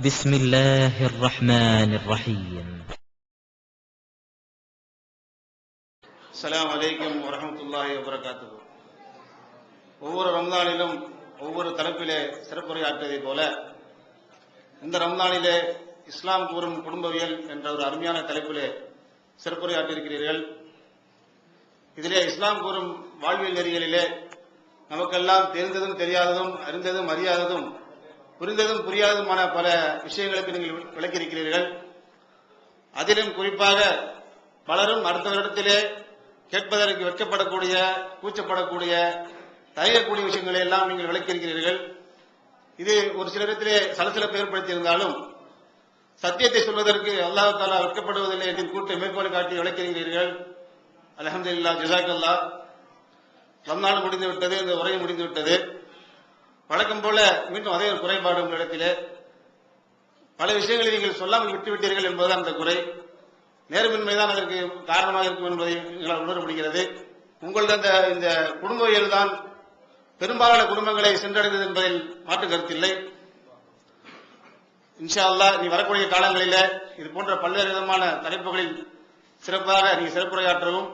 بسم الله الرحمن الرحيم. السلام عليكم ورحمة الله وبركاته. ஒவ்வொரு ரம்லானிலும் ஒவ்வொரு தலைப்பிலே சிறப்புரையாற்றுவதை போல இந்த ரம்லானிலே இஸ்லாம் கூறும் குடும்பவியல் என்ற ஒரு அருமையான தலைப்பிலே சிறப்புரையாற்றியிருக்கிறீர்கள். இதிலே இஸ்லாம் கூறும் வாழ்வியல் நெறிகளிலே நமக்கெல்லாம் தெரிந்ததும் தெரியாததும், அறிந்ததும் அறியாததும், புரிந்ததும் புரியாததுமான பல விஷயங்களுக்கு நீங்கள் விளக்கியிருக்கிறீர்கள். அதிலும் குறிப்பாக பலரும் அடுத்தவரிடத்திலே கேட்பதற்கு வெட்கப்படக்கூடிய, கூச்சப்படக்கூடிய, தயங்கக்கூடிய விஷயங்களை எல்லாம் நீங்கள் விளக்கியிருக்கிறீர்கள். இது ஒரு சிலரிடத்திலே சலசலப்பை ஏற்படுத்தியிருந்தாலும் சத்தியத்தை சொல்வதற்கு அல்லாஹ் தஆலா வெட்கப்படுவதில்லை என்று கூட்டை மேற்கோள் காட்டி விளக்கியிருக்கிறீர்கள். அல்ஹம்துலில்லாஹ், ஜஸாக்கல்லாஹ். ரம்லான் முடிந்து விட்டது, இந்த உரை முடிந்து விட்டது. வழக்கம் போல மீண்டும் அதே ஒரு குறைபாடு உங்களிடத்திலே பல விஷயங்களை நீங்கள் சொல்லாமல் விட்டுவிட்டீர்கள் என்பதுதான் அந்த குறை. நேர்மின்மைதான் அதற்கு காரணமாக இருக்கும் என்பதை எங்களால் உணர முடிகிறது. உங்களது இந்த குடும்பவியல் தான் பெரும்பாலான குடும்பங்களை சென்றடைந்தது என்பதில் மாற்று கருத்தில்லை. இன்ஷா அல்லாஹ் நீ வரக்கூடிய காலங்களில் இது போன்ற பல்வேறு விதமான தலைப்புகளில் சிறப்பாக நீ சிறப்புரையாற்றவும்,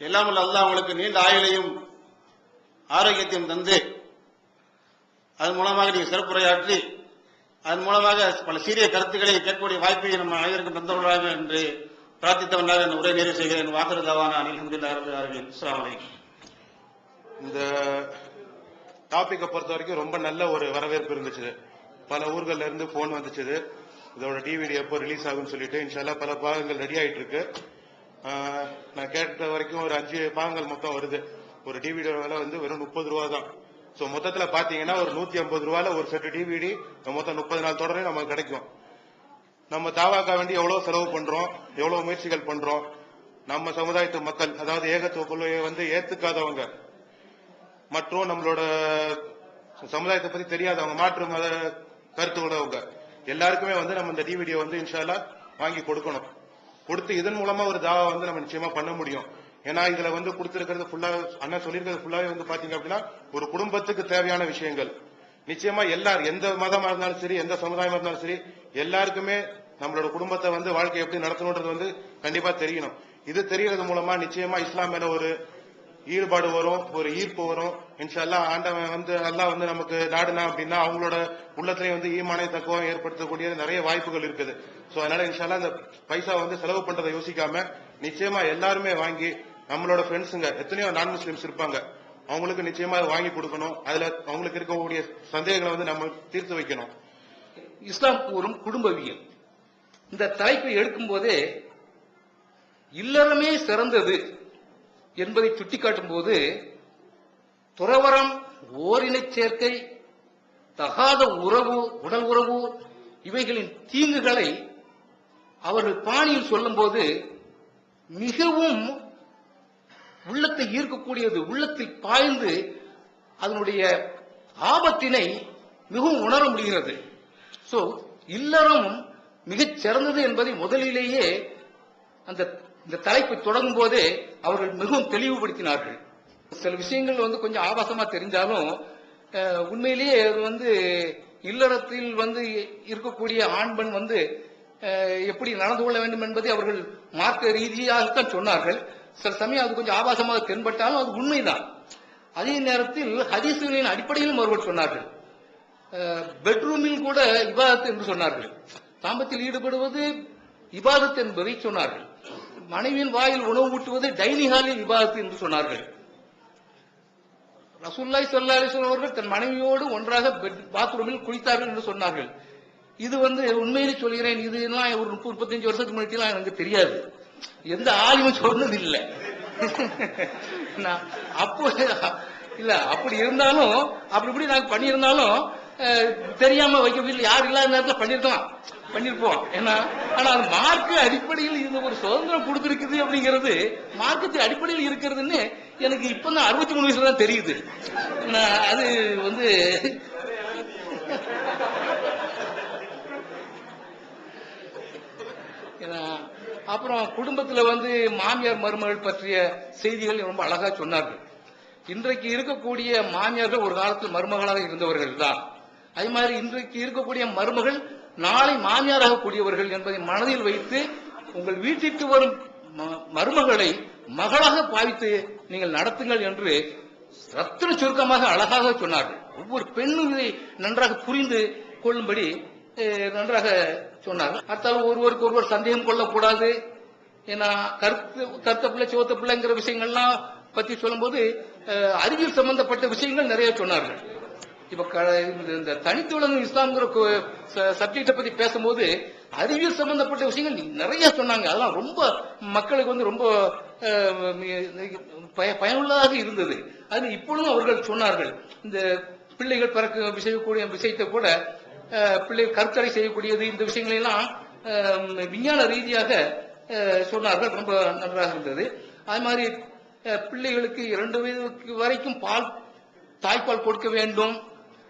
எல்லாம் உள்ள அல்லாஹ் உங்களுக்கு நீண்ட ஆயுளையும் ஆரோக்கியத்தையும் தந்து அதன் மூலமாக நீ சிறப்புரையாற்றி அதன் மூலமாக பல சீரிய கருத்துக்களை கேட்கக்கூடிய வாய்ப்பை நம்ம அனைவருக்கும் தந்தவர்களாக என்று பிரார்த்தித்தவனாக என் உரை நிறைவு செய்கிறேன். வாசரு தவான அல்ஹம்துலில்லாஹி ரப்பில் ஆலமீன். அஸ்ஸலாமு அலைக்கும். இந்த டாபிக்கை பொறுத்த வரைக்கும் ரொம்ப நல்ல ஒரு வரவேற்பு இருந்துச்சு. பல ஊர்கள்ல இருந்து போன் வந்துச்சு, இதோட டிவிடி எப்போ ரிலீஸ் ஆகும்னு சொல்லிட்டு. இன்ஷால்லா பல பாகங்கள் ரெடி ஆயிட்டு இருக்கு. நான் கேட்ட வரைக்கும் ஒரு 5 பாகங்கள் மொத்தம் வருது. ஒரு டிவிடி விலை வந்து வெறும் 30 ரூபா தான். ஸோ மொத்தத்தில் பாத்தீங்கன்னா ஒரு 150 ரூபாயில ஒரு செட்டு டிவிடி மொத்தம் 30 நாள் தொடரே நமக்கு கிடைக்கும். நம்ம தாவாக்கா வேண்டி எவ்வளவு செலவு பண்றோம், எவ்வளவு முயற்சிகள் பண்றோம். நம்ம சமுதாயத்து மக்கள், அதாவது ஏகத்துவ கொள்கையை வந்து ஏத்துக்காதவங்க மற்றும் நம்மளோட சமுதாயத்தை பத்தி தெரியாதவங்க, மாற்று மத கருத்து உள்ளவங்க எல்லாருக்குமே வந்து நம்ம இந்த டிவிடியை வந்து இன்ஷால்லா வாங்கி கொடுக்கணும். கொடுத்து இதன் மூலமா ஒரு தாவா வந்து நம்ம நிச்சயமா பண்ண முடியும். ஏன்னா இதுல வந்து கொடுத்திருக்கிறது ஃபுல்லா, அண்ணா சொல்லியிருக்கிறது ஃபுல்லாவே வந்து பாத்தீங்க அப்படின்னா ஒரு குடும்பத்துக்கு தேவையான விஷயங்கள். நிச்சயமா எல்லாரும், எந்த மதமா இருந்தாலும் சரி, எந்த சமுதாயமா இருந்தாலும் சரி, எல்லாருக்குமே நம்மளோட குடும்பத்தை வந்து வாழ்க்கை எப்படி நடத்தணும்ன்றது வந்து கண்டிப்பா தெரியணும். இது தெரியறது மூலமா நிச்சயமா இஸ்லாம் மேல ஒரு ஈடுபாடு வரும், ஒரு ஈர்ப்பு வரும். இன்ஷா அல்லாஹ் ஆண்டவன் வந்து அல்லாஹ் வந்து நமக்கு நாடுனா அப்படின்னா அவங்களோட உள்ளத்திலேயே வந்து ஈமானை தக்குவம் ஏற்படுத்தக்கூடிய நிறைய வாய்ப்புகள் இருக்குது. சோ அதனால இன்ஷா அல்லாஹ் இந்த பைசா வந்து செலவு பண்றதை யோசிக்காம நிச்சயமா எல்லாருமே வாங்கி, நம்மளோட ஃப்ரெண்ட்ஸுங்க எத்தனையோ நான் முஸ்லிம்ஸ் இருப்பாங்க, அவங்களுக்கு நிச்சயமா வாங்கி கொடுக்கணும். அதுல அவங்களுக்கு இருக்கக்கூடிய சந்தேகங்களை வந்து நம்ம தீர்த்து வைக்கணும். இஸ்லாம் கூறும் குடும்பவியல் இந்த தலைப்பை எடுக்கும் போதே இல்லறமே சிறந்தது என்பதை சுட்டிக்காட்டும் போது துறவரம், ஓரின சேர்க்கை, தகாத உறவு, உடல் உறவு இவைகளின் தீங்குகளை அவர்கள் பாணியில் சொல்லும் போது மிகவும் உள்ளத்தை ஈர்க்கக்கூடியது, உள்ளத்தில் பாய்ந்து அதனுடைய ஆபத்தினை மிகவும் உணர முடிகிறது. சோ இல்லறம் மிகச் சிறந்தது என்பதை முதலிலேயே இந்த தலைப்பை தொடங்கும் போதே அவர்கள் மிகவும் தெளிவுபடுத்தினார்கள். சில விஷயங்கள் வந்து கொஞ்சம் ஆபாசமா தெரிஞ்சாலும் உண்மையிலேயே அது வந்து இல்லறத்தில் வந்து இருக்கக்கூடிய ஆண் பெண் வந்து எப்படி நடந்து கொள்ள வேண்டும் என்பதை அவர்கள் மார்க்க ரீதியாகத்தான் சொன்னார்கள். சில சமயம் அது கொஞ்சம் ஆபாசமாக தென்பட்டாலும் அது உண்மைதான். அதே நேரத்தில் ஹதீசுகளின் அடிப்படையிலும் அவர்கள் சொன்னார்கள். பெட்ரூமில் கூட இபாதத் என்று சொன்னார்கள். தாம்பத்தில் ஈடுபடுவது இபாதத் என்பதை சொன்னார்கள். மனைவியின் வாயில் உணவு ஊட்டுவது டைனிங் ஹாலில் இபாதத் என்று சொன்னார்கள். ரசூலுல்லாஹி ஸல்லல்லாஹு அலைஹி வஸல்லம் அவர்கள் தன் மனைவியோடு ஒன்றாக பாத்ரூமில் குளித்தார்கள் என்று சொன்னார்கள். இது வந்து உண்மையிலே சொல்கிறேன், இது எல்லாம் ஒரு 30-35 வருஷத்துக்கு முன்னாடி எனக்கு தெரியாது, எந்த ஆளுமே சொன்னது இல்லை. அப்போ இல்ல, அப்படி இருந்தாலும் அப்படி இப்படி நாங்க பண்ணியிருந்தாலும் தெரியாம வைக்க வீட்டில் யார் இல்லாத நேரத்தில் பண்ணிருப்போம். ஏன்னா ஆனா அது மார்க்க அடிப்படையில் இது ஒரு சுதந்திரம் கொடுத்திருக்குது அப்படிங்கிறது மார்க்கத்தின் அடிப்படையில் இருக்கிறதுன்னு எனக்கு இப்பதான் 63 வயசுல தான் தெரியுது. அது வந்து அப்புறம் குடும்பத்துல வந்து மாமியார் மருமகள் பற்றிய செய்திகள் ரொம்ப அழகா சொன்னார்கள். இன்றைக்கு இருக்கக்கூடிய மாமியார்கள் ஒரு காலத்தில் மருமகளாக இருந்தவர்கள் தான். அதே மாதிரி இன்றைக்கு இருக்கக்கூடிய மருமகள் நாளை மாமியாராக கூடியவர்கள் என்பதை மனதில் வைத்து உங்கள் வீட்டிற்கு வரும் மருமகளை மகளாக பாவித்து நீங்கள் நடத்துங்கள் என்று ரத்தின சுருக்கமாக அழகாக சொன்னார்கள். ஒவ்வொரு பெண்ணும் இதை நன்றாக புரிந்து கொள்ளும்படி நன்றாக சொன்னார்கள். அடுத்தாலும் ஒருவருக்கு ஒருவர் சந்தேகம் கொள்ளக்கூடாது. ஏன்னா கருத்த பிள்ளை சிவத்த பிள்ளைங்கிற விஷயங்கள்லாம் பத்தி சொல்லும் போது அறிவியல் சம்பந்தப்பட்ட விஷயங்கள் நிறைய சொன்னார்கள். இப்ப இந்த தனித்து விளங்கும் இஸ்லாம்ங்கிற சப்ஜெக்ட பத்தி பேசும்போது அறிவியல் சம்பந்தப்பட்ட விஷயங்கள் நிறைய சொன்னாங்க. அதெல்லாம் ரொம்ப மக்களுக்கு வந்து ரொம்ப பயனுள்ளதாக இருந்தது. அது இப்பொழுதும் அவர்கள் சொன்னார்கள். இந்த பிள்ளைகள் பிறக்க செய்யக்கூடிய விஷயத்தை கூட பிள்ளைகள் கருத்தடை செய்யக்கூடியது, இந்த விஷயங்களை எல்லாம் விஞ்ஞான ரீதியாக சொன்னார்கள். ரொம்ப நன்றாக இருந்தது. அது மாதிரி பிள்ளைகளுக்கு 2 வயதுக்கு வரைக்கும் தாய்ப்பால் கொடுக்க வேண்டும்.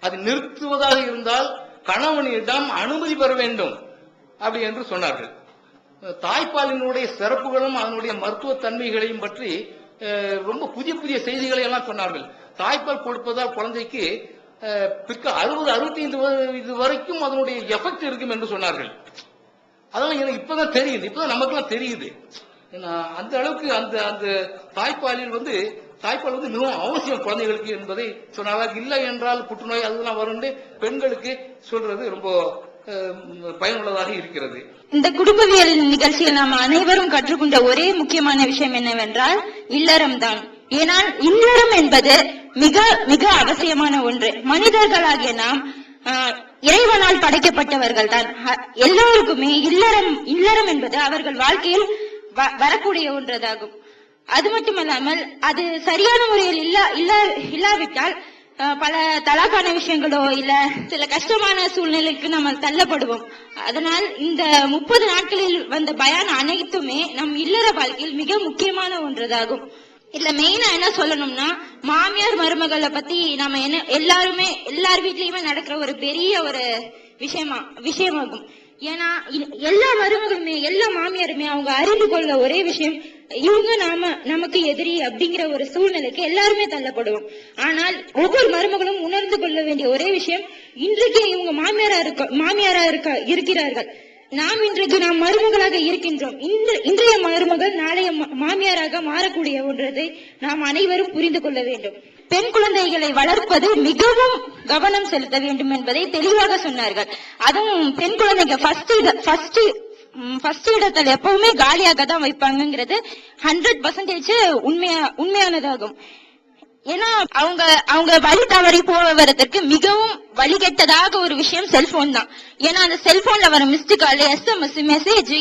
அது நிறுத்துவதாக இருந்தால் கணவனிடம் அனுமதி பெற வேண்டும் அப்படி என்று சொன்னார்கள். தாய்ப்பாலினுடைய சிறப்புகளும் அதனுடைய மருத்துவ தன்மைகளையும் பற்றி ரொம்ப புதிய புதிய செய்திகளை எல்லாம் சொன்னார்கள். தாய்ப்பால் கொடுப்பதால் குழந்தைக்கு பிற்க 60-65 வயது வரைக்கும் அதனுடைய எஃபெக்ட் இருக்கும் என்று சொன்னார்கள். அதெல்லாம் எனக்கு இப்பதான் தெரியுது, இப்பதான் நமக்கெல்லாம் தெரியுது. அந்த அளவுக்கு அந்த அந்த தாய்ப்பாலில் வந்து தாய்ப்பால் வந்து மிகவும் அவசியம் குழந்தைகளுக்கு என்பதை சொன்னார்கள். இல்லை என்றால் புற்றுநோய் அதெல்லாம் வரும் பெண்களுக்கு சொல்றது ரொம்ப பயனுள்ளதாக இருக்கிறது. இந்த குடும்பவியல் நிகழ்ச்சியில் நாம் அனைவரும் கற்றுக்கொண்ட ஒரே முக்கியமான விஷயம் என்னவென்றால் இல்லறம் தான். ஏனால் இல்லறம் என்பது மிக மிக அவசியமான ஒன்று. மனிதர்களாகிய நாம் இறைவனால் படைக்கப்பட்டவர்கள் தான். எல்லோருக்குமே இல்லறம் என்பது அவர்கள் வாழ்க்கையில் வரக்கூடிய ஒன்றதாகும். அது மட்டுமல்லாமல் அது சரியான முறையில் இல்லாவிட்டால் பல தலாக்கான விஷயங்களோ இல்ல சில கஷ்டமான சூழ்நிலைக்கு நம்ம தள்ளப்படுவோம். அதனால் இந்த 30 நாட்களில் வந்த பயான் அனைத்துமே நம் இல்லற வாழ்க்கையில் மிக முக்கியமான ஒன்றதாகும். இல்ல மெயினா என்ன சொல்லணும்னா, மாமியார் மருமகளை பத்தி நம்ம எல்லார் வீட்லயுமே நடக்கிற ஒரு பெரிய ஒரு விஷயமாகும். ஏன்னா எல்லா மருமகளுமே எல்லா மாமியாருமே அவங்க அறிந்து கொள்ள ஒரே விஷயம், இவங்க நமக்கு எதிரி அப்படிங்கிற ஒரு சூழ்நிலைக்கு எல்லாருமே தள்ளப்படுவோம். ஆனால் ஒவ்வொரு மருமகளும் உணர்ந்து கொள்ள வேண்டிய ஒரே விஷயம், இன்றைக்கு இவங்க மாமியாரா இருக்கிறார்கள், நாம் இன்றைக்கு நாம் மருமகளாக இருக்கின்றோம். இன்றைய மருமகள் நாளைய மாமியாராக மாறக்கூடிய ஒன்றதை நாம் அனைவரும் புரிந்து கொள்ள வேண்டும். பெண் குழந்தைகளை வளர்ப்பது மிகவும் கவனம் செலுத்த வேண்டும் என்பதை தெளிவாக சொன்னார்கள். அதுவும் பெண் குழந்தைங்க ஃபர்ஸ்ட் இடத்துல எப்பவுமே காலியாக தான் வைப்பாங்கிறது 100% உண்மையானதாகும். ஏன்னா அவங்க வழி தவறி போவதற்கு மிகவும் வழிகெட்டதாக ஒரு விஷயம் செல்போன் தான். ஏன்னா அந்த செல்போன்ல வர மிஸ்டு கால், SMS, மெசேஜ்,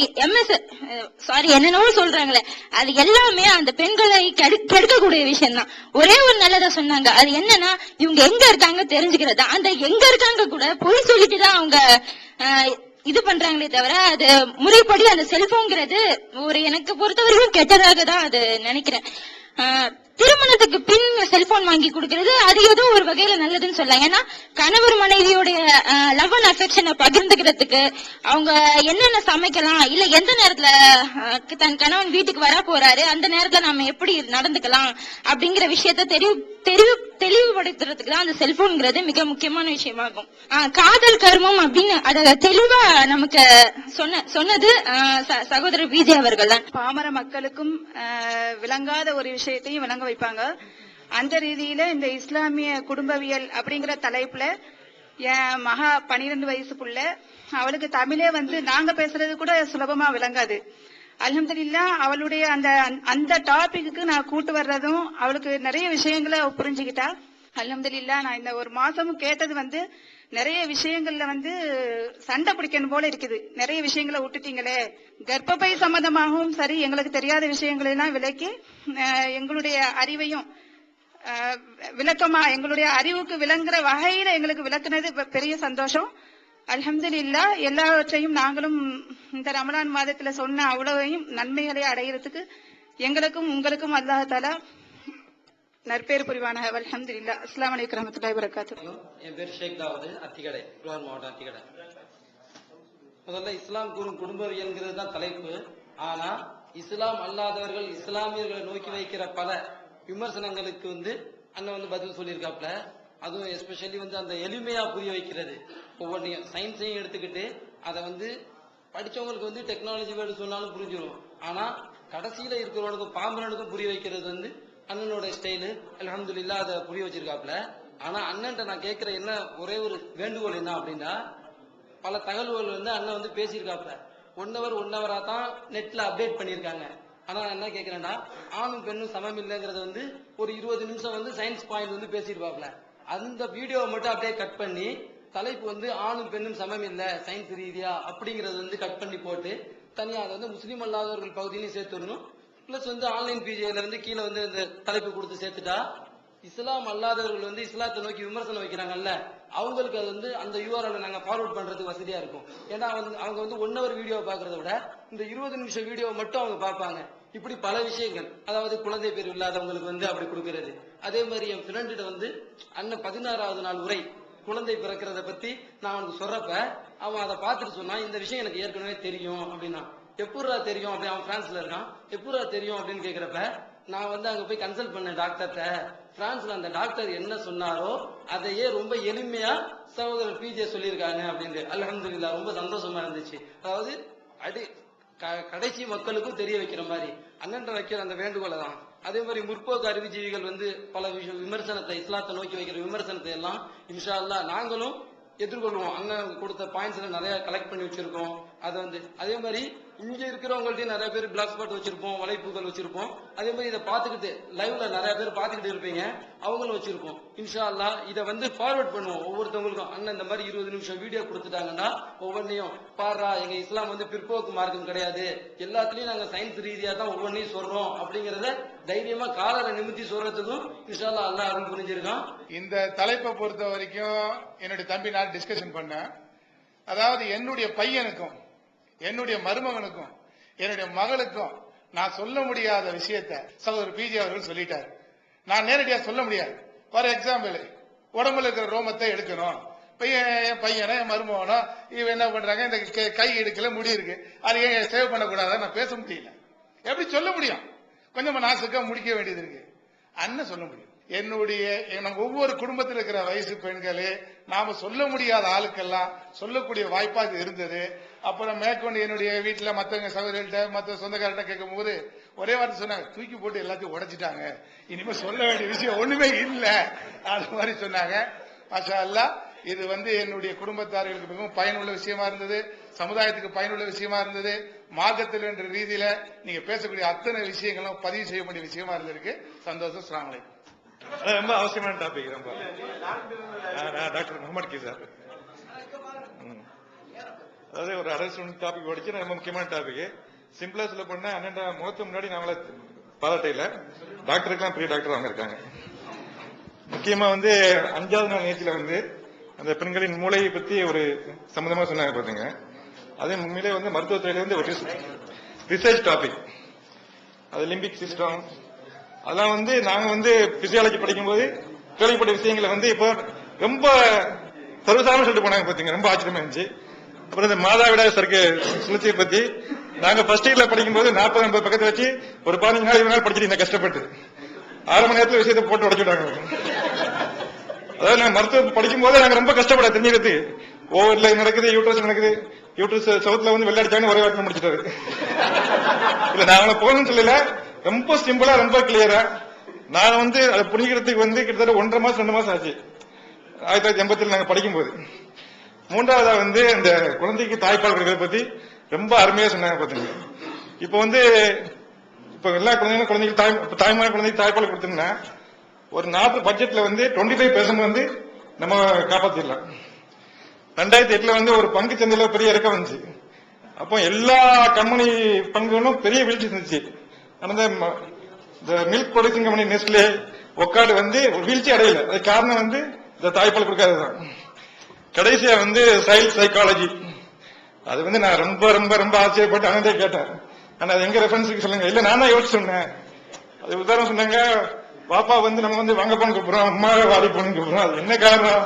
என்னென்னவோ சொல்றாங்களே, அது எல்லாமே அந்த பெண்களை கெடுக்கக்கூடிய விஷயம் தான். ஒரே ஒரு நல்லதா சொன்னாங்க, அது என்னன்னா இவங்க எங்க இருக்காங்க தெரிஞ்சுக்கிறதா. அந்த எங்க இருக்காங்க கூட பொய் சொல்லிட்டு தான் அவங்க இது பண்றாங்களே தவிர அது முறைப்படி அந்த செல்போன்ங்கிறது ஒரு எனக்கு பொறுத்தவரைக்கும் கெட்டதாக தான் அது நினைக்கிறேன். திருமணத்துக்கு பின் செல்போன் வாங்கி கொடுக்கிறது அது ஏதோ ஒரு வகையில நல்லதுன்னு சொல்லலாம். ஏன்னா கணவர் மனைவியோடைய லவ் அண்ட் அஃபெக்ஷனை பகிர்ந்துக்கிறதுக்கு அவங்க என்னென்ன சமைக்கலாம், இல்ல எந்த நேரத்துல தன் கணவன் வீட்டுக்கு வர போறாரு அந்த நேரத்துல நாம எப்படி நடந்துக்கலாம் அப்படிங்கிற விஷயத்த தெளிவுபடுத்துறதுக்கு தான் அந்த செல்போன்ங்கிறது மிக முக்கியமான விஷயமாகும். காதல் கர்மம் அப்படின்னு அத தெளிவா நமக்கு சொன்னது சகோதரர் விஜய் அவர்கள் தான். பாமர மக்களுக்கும் விளங்காத ஒரு விஷயத்தையும் விளங்க வைப்பாங்க. அந்த ரீதியில இந்த இஸ்லாமிய குடும்பவியல் அப்படிங்கிற தலைப்புல என் மகா 12 வயசு புள்ள, அவளுக்கு தமிழே நாங்க பேசுறது கூட சுலபமா விளங்காது. அல்ஹம்துலில்லாஹ் அவளுடைய அந்த டாபிக்கு நான் கூட்டு வர்றதும் அவளுக்கு நிறைய விஷயங்களை புரிஞ்சுக்கிட்டா. அல்ஹம்துலில்லாஹ் நான் இந்த ஒரு மாசமும் கேட்டது நிறைய விஷயங்கள்ல சண்டை பிடிக்கணும் போல இருக்குது. நிறைய விஷயங்களை விட்டுட்டீங்களே, கர்ப்பப்பை சம்பந்தமாகவும் சரி எங்களுக்கு தெரியாத விஷயங்களை எல்லாம் விளக்கி எங்களுடைய அறிவையும் விளக்கமா எங்களுடைய அறிவுக்கு விளங்குற வகையில எங்களுக்கு விளக்குனது பெரிய சந்தோஷம். அல்ஹம்துலில்லாஹ் எல்லாவற்றையும் நாங்களும் இந்த ரமலான் மாதத்துல சொன்ன அவ்வளவையும் நன்மைகளை அடைகிறதுக்கு எங்களுக்கும் உங்களுக்கும் அல்லாஹ் தஆலா நற்பேர் புரிவானாக. அல்ஹம்துலில்லாஹ். அஸ்ஸலாமு அலைக்கும் வரஹ்மத்துல்லாஹி வபரகாத்துஹு. என் பேர் ஷேக் தாவூத், அத்திக்கடை, திருவாரூர் மாவட்டம் அத்திக்கடை. முதல்ல இஸ்லாம் கூறும் குடும்பவியல்ங்கிறது தான் தலைப்பு. ஆனா இஸ்லாம் அல்லாதவர்கள் இஸ்லாமியர்களை நோக்கி வைக்கிற பல விமர்சனங்களுக்கு அண்ணன் பதில் சொல்லியிருக்காப்ல. அதுவும் எஸ்பெஷலி வந்து அந்த எளிமையா புரிய வைக்கிறது. ஒவ்வொன்றையும் சயின்ஸையும் எடுத்துக்கிட்டு அதை வந்து படிச்சவங்களுக்கு வந்து டெக்னாலஜி வேர்டு சொன்னாலும் புரிஞ்சிடும். ஆனா கடைசியில இருக்கிறவனுக்கும் பாம்பரனுக்கும் புரிய வைக்கிறது வந்து அண்ணனோட ஸ்டைலு. அல்ஹம்துலில்லாஹ் அதை புரிய வச்சிருக்காப்ல. ஆனா அண்ணன்ட்ட நான் கேட்கிற என்ன ஒரே ஒரு வேண்டுகோள் என்ன அப்படின்னா, பல தகவல்கள் வந்து அண்ணன் வந்து பேசியிருக்காப்ல. 1 ஹவரா தான் நெட்ல அப்டேட் பண்ணியிருக்காங்க. ஆனா நான் என்ன கேட்கிறேன்னா, ஆணும் பெண்ணும் சமம் இல்லைங்கிறத வந்து ஒரு 20 நிமிஷம் வந்து சயின்ஸ் பாயிண்ட் வந்து பேசியிருப்பாப்ல. அந்த வீடியோவை மட்டும் அப்படியே கட் பண்ணி தலைப்பு வந்து ஆணும் பெண்ணும் சமம் இல்லை சயின்ஸ் ரீதியா அப்படிங்கறது வந்து கட் பண்ணி போட்டு தனியா அதை வந்து முஸ்லீம் அல்லாதவர்கள் பகுதியிலையும் சேர்த்துடணும். பிளஸ் வந்து ஆன்லைன் பிஜேல வந்து கீழே வந்து இந்த தலைப்பு கொடுத்து சேர்த்துட்டா இஸ்லாம் அல்லாதவர்கள் வந்து இஸ்லாத்தை நோக்கி விமர்சனம் வைக்கிறாங்கல்ல, அவங்களுக்கு அது வந்து அந்த யூஆர்எல் நாங்க ஃபார்வர்ட் பண்றதுக்கு வசதியா இருக்கும். ஏன்னா அவங்க வந்து 1 ஹவர் வீடியோ பாக்குறத விட இந்த 20 நிமிஷம் வீடியோவை மட்டும் அவங்க பார்ப்பாங்க. இப்படி பல விஷயங்கள், அதாவது குழந்தை பேர் இல்லாதவங்களுக்கு வந்து அப்படி கொடுக்கறது. அதே மாதிரி என் ஃப்ரெண்ட வந்து அண்ணன் 16வது நாள் உரை குழந்தை பிறக்கிறத பத்தி நான் அவனுக்கு சொல்றப்ப அவன் அதை பார்த்துட்டு சொன்னா, இந்த விஷயம் எனக்கு ஏற்கனவே தெரியும் அப்படின்னா. எப்பூரா தெரியும் அப்படி, அவன் பிரான்ஸ்ல இருக்கான், எப்பூரா தெரியும் அப்படின்னு கேக்குறப்ப நான் வந்து அங்க போய் கன்சல்ட் பண்ண டாக்டர்கிட்ட. பிரான்ஸ்ல அந்த டாக்டர் என்ன சொன்னாரோ அதையே ரொம்ப எளிமையா சகோதரர் பிஜே சொல்லியிருக்காங்க அப்படின்னு. அல்ஹம்துலில்லாஹ் ரொம்ப சந்தோஷமா இருந்துச்சு. அதாவது கடைசி மக்களுக்கும் தெரிய வைக்கிற மாதிரி அண்ணன் வைக்கிற அந்த வேண்டுகோளை தான். அதே மாதிரி முற்போக்கு அறிவுஜீவிகள் வந்து பல விமர்சனத்தை, இஸ்லாத்தை நோக்கி வைக்கிற விமர்சனத்தை எல்லாம் இன்ஷா அல்லாஹ் நாங்களும் எதிர்கொள்வோம். அண்ணன் கொடுத்த பாயிண்ட்ஸ்ல நிறைய கலெக்ட் பண்ணி வச்சிருக்கோம். அதை வந்து அதே மாதிரி இங்க இருக்கிறவங்கள்ட்ட நிறைய பேர் பிளாக் ஸ்பாட் வச்சிருப்போம், வலைப்புகள் வச்சிருப்போம். அதே மாதிரி இதை பார்த்துக்கிட்டு லைவ்ல நிறைய பேர் பார்த்துக்கிட்டு இருப்பீங்க, அவங்களும் வச்சிருக்கோம். இன்ஷா அல்லாஹ் இதை வந்து ஃபார்வர்ட் பண்ணுவோம் ஒவ்வொருத்தவங்களுக்கும். அண்ணன் இந்த மாதிரி 20 நிமிஷம் வீடியோ கொடுத்துட்டாங்கன்னா ஒவ்வொன்றையும் பாரா, எங்க இஸ்லாம் வந்து பிற்போக்கு மார்க்கம் கிடையாது, எல்லாத்துலயும் நாங்க சயின்ஸ் ரீதியா தான் ஒவ்வொன்றையும் சொல்றோம் அப்படிங்கறத தைரியமா காலரை நிமித்தி சொல்றதுக்கும் இன்ஷா அல்லாஹ் அல்லாஹ் அருள் புரிஞ்சிருக்கான். இந்த தலைப்பை பொறுத்த வரைக்கும் என்னுடைய தம்பி நான் டிஸ்கஷன் பண்ணேன். அதாவது என்னுடைய பையனுக்கும் என்னுடைய மருமகனுக்கும் என்னுடைய மகளுக்கும் நான் சொல்ல முடியாத விஷயத்தை சகோதரர் பிஜே அவர்கள் சொல்லிட்டார். நான் நேரடியா சொல்ல முடியாது. ஃபார் எக்ஸாம்பிள், உடம்புல இருக்கிற ரோமத்தை எடுக்கணும், என் பையனோ என் மருமகனோ இவன் என்ன பண்றாங்க, இந்த கை எடுக்கல முடி இருக்கு, அது ஏன் சேவ் பண்ணக்கூடாத நான் பேச முடியல. எப்படி சொல்ல முடியும்? கொஞ்சம் நாசுக்கா முடிக்க வேண்டியது இருக்கு. அண்ணன் சொல்ல முடியும். என்னுடைய நம்ம ஒவ்வொரு குடும்பத்தில் இருக்கிற வயசு பெண்களே நாம சொல்ல முடியாத ஆளுக்கெல்லாம் சொல்லக்கூடிய வாய்ப்பா இது இருந்தது. அப்புறம் மேற்கொண்டு என்னுடைய வீட்டுல மத்தவங்க சகோதரிகிட்ட மற்ற சொந்தக்காரர்கிட்ட கேட்கும் போது ஒரே வார்த்தை சொன்னாங்க, தூக்கி போட்டு எல்லாத்தையும் உடைச்சிட்டாங்க, இனிமே சொல்ல வேண்டிய விஷயம் ஒண்ணுமே இல்லை, அது மாதிரி சொன்னாங்க. மாஷா அல்லாஹ் இது வந்து என்னுடைய குடும்பத்தார்களுக்கு மிகவும் பயனுள்ள விஷயமா இருந்தது, சமுதாயத்துக்கு பயனுள்ள விஷயமா இருந்தது. மார்க்கத்தில் என்ற ரீதியில நீங்க பேசக்கூடிய அத்தனை விஷயங்களும் பதிவு செய்யக்கூடிய விஷயமா இருந்திருக்கு. சந்தோஷம். அஸ்ஸலாமு அலைக்கும். ரொம்ப அவசியமான டாபிக். ரொம்ப டாக்டர் முகமது கி சார், அதாவது ஒரு அரசு டாபிக் படிச்சு ரொம்ப முக்கியமான டாபிக். சிம்பிளா சொல்ல போனா அண்ணன் முகத்துக்கு முன்னாடி நாங்கள பாராட்டையில டாக்டருக்கெல்லாம் பெரிய டாக்டர் அவங்க இருக்காங்க. முக்கியமா வந்து 5வது நாள் நிகழ்ச்சியில வந்து அந்த பெண்களின் மூளையை பத்தி ஒரு சம்பந்தமா சொன்னாங்க பாத்தீங்க. அதே உண்மையிலே வந்து மருத்துவத்துறையில வந்து ஒரு ரிசர்ச் டாபிக். அது லிம்பிக் சிஸ்டம் அதெல்லாம் வந்து நாங்க வந்து பிசியாலஜி படிக்கும் போது கேள்விப்பட்ட விஷயங்களை வந்து இப்போ ரொம்ப சர்வசாதாரண சொல்லிட்டு போனாங்க பாத்தீங்க. ரொம்ப ஆச்சரியமா இருந்துச்சு. அப்புறம் இந்த மாதாவிடாய் சர்க்கு சுழற்சியை பத்தி நாங்க ஃபர்ஸ்ட் இயர்ல படிக்கும் போது 40-50 பக்கத்தை வச்சு ஒரு 15 நாள் 20 நாள் படிச்சிருந்தேன் கஷ்டப்பட்டு. 6 மணி நேரத்துல விஷயத்தை போட்டு உடைச்சுட்டாங்க. அதாவது நாங்க மருத்துவம் படிக்கும் போது நாங்க ரொம்ப கஷ்டப்பட தெரிஞ்சுக்கிறது. ஓவர்ல நடக்குது, யூட்ரஸ் நடக்குது, யூட்ரஸ் சவுத்துல வந்து வெள்ளாடிச்சாங்க ஒரே வாட்டில் முடிச்சுட்டாரு. இல்ல நாங்க போகணும்னு சொல்லல, ரொம்ப சிம்பிளா ரொம்ப கிளியரா நான் வந்து அதை புரிஞ்சுக்கிறதுக்கு வந்து கிட்டத்தட்ட 1.5 மாசம் 2 மாசம் ஆச்சு 1980 நாங்க படிக்கும் போது. 3வதா வந்து இந்த குழந்தைக்கு தாய்ப்பால் கொடுக்கறத பத்தி ரொம்ப அருமையா சொன்னாங்க பாத்தீங்க. இப்ப வந்து இப்ப எல்லா குழந்தைகளும் தாய்மான குழந்தைக்கு தாய்ப்பால் கொடுத்தோம்னா ஒரு நாட்டு பட்ஜெட்ல வந்து 25% வந்து நம்ம காப்பாத்திடலாம். 2008 வந்து ஒரு பங்கு சந்தையில பெரிய இறக்கம் வந்துச்சு. அப்போ எல்லா கம்பெனி பங்குகளும் பெரிய வீழ்ச்சி இருந்துச்சு. ஆனா இந்த மில்க் ப்ரொடியூசிங் கம்பெனி நெஸ்லே ஒக்காடு வந்து வீழ்ச்சி அடையல. அது காரணம் வந்து இந்த தாய்ப்பால் கொடுக்காததுதான். கடைசியா வந்து சைல்ட் சைக்காலஜி, அது வந்து நான் ரொம்ப ரொம்ப ரொம்ப ஆச்சரியப்பட்டு அண்ணே கேட்டேன். ஆனா அது எங்க ரெஃபரன்ஸுக்கு சொல்லுங்க. இல்ல நான் தான் யோசிச்சு சொன்னேன். அது உதாரணம் சொன்னாங்க, பாப்பா வந்து நம்ம வந்து வாங்க போன்னு கூப்பிடுறோம், அம்மாவை வாடி போன்னு கூப்பிடுறோம். அது என்ன காரணம்?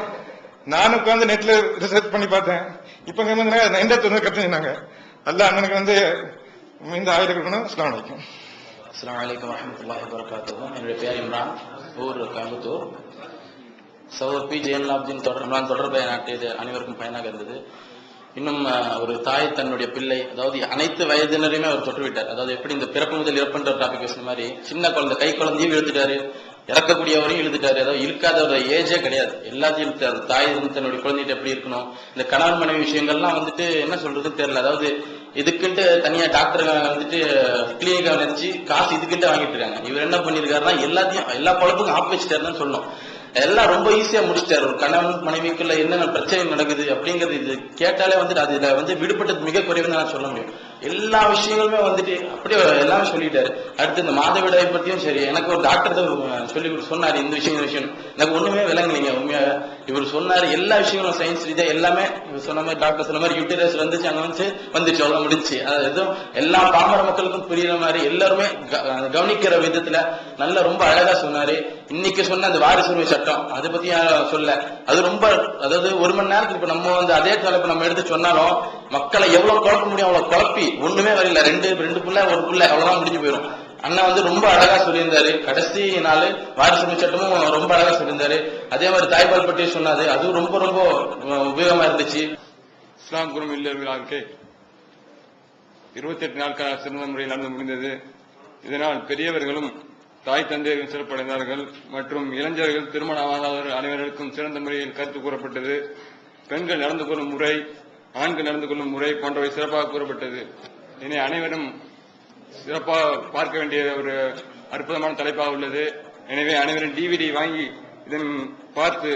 நானும் உட்காந்து நெட்ல ரிசர்ச் பண்ணி பார்த்தேன். இப்ப எந்த கத்துனாங்க. அல்ல அண்ணனுக்கு வந்து இந்த ஆயுத கொடுக்கணும். அஸ்ஸலாமு அலைக்கும். அஸ்ஸலாமு அலைக்கும் வரஹ்மத்துல்லாஹி வபரகாத்துஹு. என்னுடைய பேர் இம்ரான், ஊர் கோயம்புத்தூர். சகோதரர் பி ஜெயலலாப்தின் தொடர்பை நாட்டியது அனைவருக்கும் பயனாக இருந்தது. இன்னும் ஒரு தாய் தன்னுடைய பிள்ளை, அதாவது அனைத்து வயதினரையுமே அவர் தொற்றுவிட்டார். அதாவது எப்படி இந்த பிறப்பு முதல் இறப்புன்ற டாபிக் பேசுன மாதிரி சின்ன குழந்தை கை குழந்தையும் இழுத்துட்டாரு, இறக்கக்கூடியவரையும் இழுத்துட்டாரு. அதாவது இழுக்காத ஒரு ஏஜே கிடையாது, எல்லாத்தையும் இழுத்தாரு. தாய் தன்னுடைய குழந்தைகிட்ட எப்படி இருக்கணும், இந்த கணவன் மனைவி விஷயங்கள்லாம் வந்துட்டு என்ன சொல்றதுன்னு தெரியல. அதாவது இதுக்குன்ட்டு தனியா டாக்டர் வந்துட்டு கிளினிக்கா நினைச்சு காசு இதுக்கிட்ட வாங்கிட்டு இருக்காங்க. இவர் என்ன பண்ணிருக்காருன்னா எல்லாத்தையும் எல்லா குழப்பத்துக்கும் ஆப் வச்சுட்டாருன்னு சொல்லணும். எல்லாம் ரொம்ப ஈஸியா முடிச்சிட்டாரு. ஒரு கணவன் மனைவிக்குள்ள என்னென்ன பிரச்சனை நடக்குது அப்படிங்கிறது இது கேட்டாலே வந்துட்டு அதுல வந்து விடுபட்டது மிக குறைவுன்னு நான் சொல்ல முடியும். எல்லா விஷயங்களுமே வந்துட்டு அப்படியே எல்லாமே சொல்லிட்டாரு. அடுத்து இந்த மாதவிடாயை பத்தியும் சரி, எனக்கு ஒரு டாக்டர் தான் சொல்லி சொன்னாரு இந்த விஷயம் எனக்கு ஒண்ணுமே விளங்கலைங்க. உண்மையா இவர் சொன்னாரு எல்லா விஷயங்களும் சயின்ஸ் ரீதியா எல்லாமே இவர் சொன்ன மாதிரி டாக்டர் சொன்ன மாதிரி யூட்டிரஸ் வந்துச்சு, அங்க வந்துச்சு அவ்வளவு முடிஞ்சு. அது எதுவும் எல்லா பாமர மக்களுக்கும் புரியுற மாதிரி எல்லாருமே கவனிக்கிற விதத்துல நல்லா ரொம்ப அழகா சொன்னாரு. இன்னைக்கு சொன்ன அந்த வாரிசு உரிமை சட்டம் அதை பத்தி சொல்ல, அது ரொம்ப அதாவது 1 மணி நேரத்துக்கு இப்ப நம்ம வந்து அதே தலைப்பு நம்ம எடுத்து சொன்னாலும் மக்களை எவ்வளவு குழப்ப முடியும் அவ்வளவு குழப்பி ஒண்ணுமே வரல. ரெண்டு புள்ள ஒரு புள்ள அவ்வளவுதான் முடிஞ்சு போயிடும். அண்ணா வந்து ரொம்ப அழகா சொல்லியிருந்தாரு. கடைசி நாள் வாரிசு உரிமை சட்டமும் ரொம்ப அழகா சொல்லியிருந்தாரு. அதே மாதிரி தாய்ப்பால் பற்றி சொன்னாரு, அதுவும் ரொம்ப ரொம்ப உபயோகமா இருந்துச்சு. இஸ்லாம் குரும் இல்லவிழாவுக்கு 28 நாட்கள் சிறந்த முறையில் நடந்து முடிந்தது. இதனால் பெரியவர்களும் தாய் தந்தையர்கள் சிறப்படைந்தார்கள் மற்றும் இளைஞர்கள் திருமணமானவர்கள் அனைவருக்கும் சிறந்த முறையில் கருத்து கூறப்பட்டது. பெண்கள் நடந்து கொள்ளும் முறை, ஆண்கள் நடந்து கொள்ளும் முறை போன்றவை சிறப்பாக கூறப்பட்டது. இனி அனைவரும் சிறப்பாக பார்க்க வேண்டிய ஒரு அற்புதமான தலைப்பாக உள்ளது. எனவே அனைவரும் டிவிடி வாங்கி இதன் பார்த்து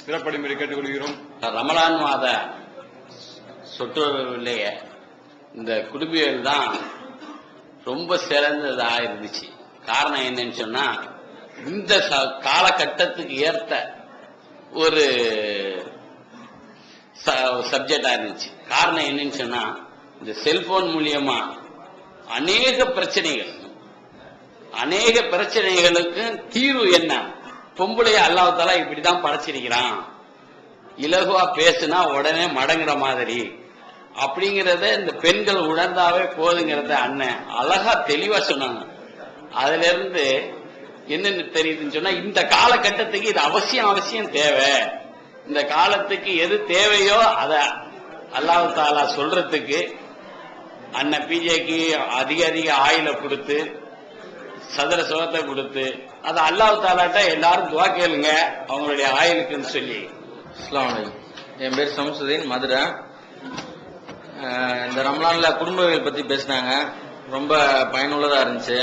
சிறப்படைமுறை கேட்டுக்கொள்கிறோம். ரமலான் மாத சொற்றொடர்லேயே இந்த குடும்பியல் தான் ரொம்ப சிறந்ததா இருந்துச்சு. காரணம் என்னன்னு சொன்னா இந்த காலகட்டத்துக்கு ஏற்ற ஒரு சப்ஜெக்டா இருந்துச்சு. காரணம் என்னன்னு சொன்னா இந்த செல்போன் மூலியமா அநேக பிரச்சனைகளுக்கு தீர்வு என்ன, பொம்பளைய அல்லாஹ்தாலா இப்படிதான் படைச்சிருக்கிறான், இலகுவா பேசுனா உடனே மடங்குற மாதிரி அப்படிங்கறத இந்த பெண்கள் உணர்ந்தாவே போதுங்கிறத அண்ணன் அழகா தெளிவா சொன்னாங்க. அதுல இருந்து என்னன்னு தெரியுதுன்னு சொன்னா இந்த காலகட்டத்துக்கு இது அவசியம் தேவை. இந்த காலத்துக்கு எது தேவையோ அத அல்லாஹ் தாலா சொல்றதுக்கு அண்ணன் பிஜேக்கு அதிக ஆயில கொடுத்து சதுர சுகத்தை கொடுத்து அதை அல்லாஹ் தாலாட்ட எல்லாரும் துவா கேளுங்க அவங்களுடைய ஆயிலுக்குன்னு சொல்லி. அஸ்ஸலாமு அலைக்கும். என் பேர் சம்சுதீன், மதுரை. இந்த ரம்லான்ல குடும்பவியல் பத்தி பேசினாங்க, ரொம்ப பயனுள்ளதா இருந்துச்சு.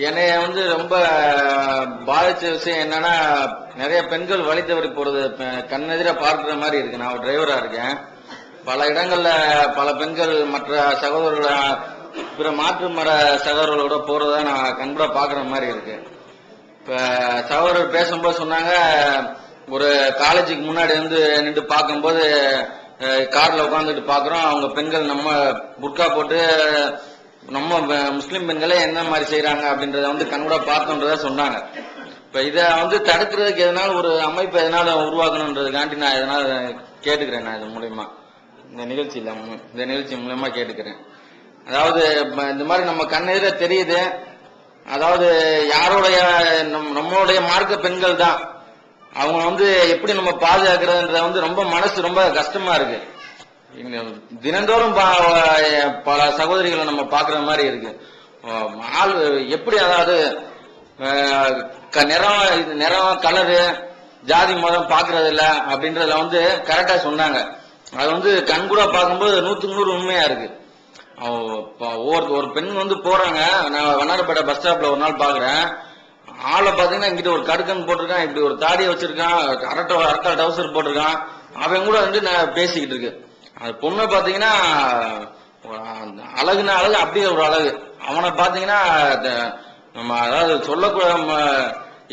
என்னைய வந்து ரொம்ப பாதிச்ச விஷயம் என்னன்னா நிறைய பெண்கள் வழி தவறி போறது கண்ணெதிர பார்க்கிற மாதிரி இருக்கு. நான் ஒரு டிரைவரா இருக்கேன். பல இடங்கள்ல பல பெண்கள் மற்ற சகோதரர்கள பிற மாற்று மர சகோதரர்களோட போறத நான் கண்கூட பாக்குற மாதிரி இருக்கு. இப்ப சகோதரர் பேசும்போது சொன்னாங்க, ஒரு காலேஜுக்கு முன்னாடி வந்து நின்று பார்க்கும்போது கார்ல உட்காந்துட்டு பாக்குறோம், அவங்க பெண்கள் நம்ம புர்கா போட்டு நம்ம முஸ்லிம் பெண்களே என்ன மாதிரி செய்யறாங்க அப்படின்றத வந்து கண்கூட பார்த்தோன்றத சொன்னாங்க. இப்ப இத வந்து தடுக்கிறதுக்கு எதனால ஒரு அமைப்பு எதனால உருவாக்கணுன்றதுக்காண்டி நான் எதனால கேட்டுக்கிறேன். நான் இது மூலியமா இந்த நிகழ்ச்சி மூலமா கேட்டுக்கிறேன். அதாவது இந்த மாதிரி நம்ம கண்ணெதிர தெரியுது, அதாவது யாருடைய நம்மளுடைய மார்க்க பெண்கள் தான், அவங்க வந்து எப்படி நம்ம பாதுகாக்கிறதுன்ற வந்து ரொம்ப மனசு ரொம்ப கஷ்டமா இருக்கு. தினந்தோறும் பல சகோதரிகளை நம்ம பாக்குற மாதிரி இருக்கு. ஆள் எப்படி, அதாவது நிறம் கலரு ஜாதி மதம் பாக்குறது இல்ல அப்படின்றதுல வந்து கரெக்டா சொன்னாங்க. அது வந்து கண்கூட பார்க்கும்போது 100க்கு 100 உண்மையா இருக்கு. ஒரு பெண் வந்து போறாங்க, நான் வண்ணாரப்பேட்டை பஸ் ஸ்டாப்ல ஒரு நாள் பாக்குறேன், ஆளை பாத்தீங்கன்னா இங்கிட்ட ஒரு கடுக்கன் போட்டிருக்கான், இப்படி ஒரு தாடியை வச்சிருக்கான், அரட்டை டவுசர் போட்டிருக்கான், அவன் கூட வந்து நான் பேசிக்கிட்டு இருக்கு. அது பொண்ணை பாத்தீங்கன்னா அழகுனா அழகு, அப்படியே ஒரு அழகு. அவனை பாத்தீங்கன்னா நம்ம அதாவது சொல்லக்கூட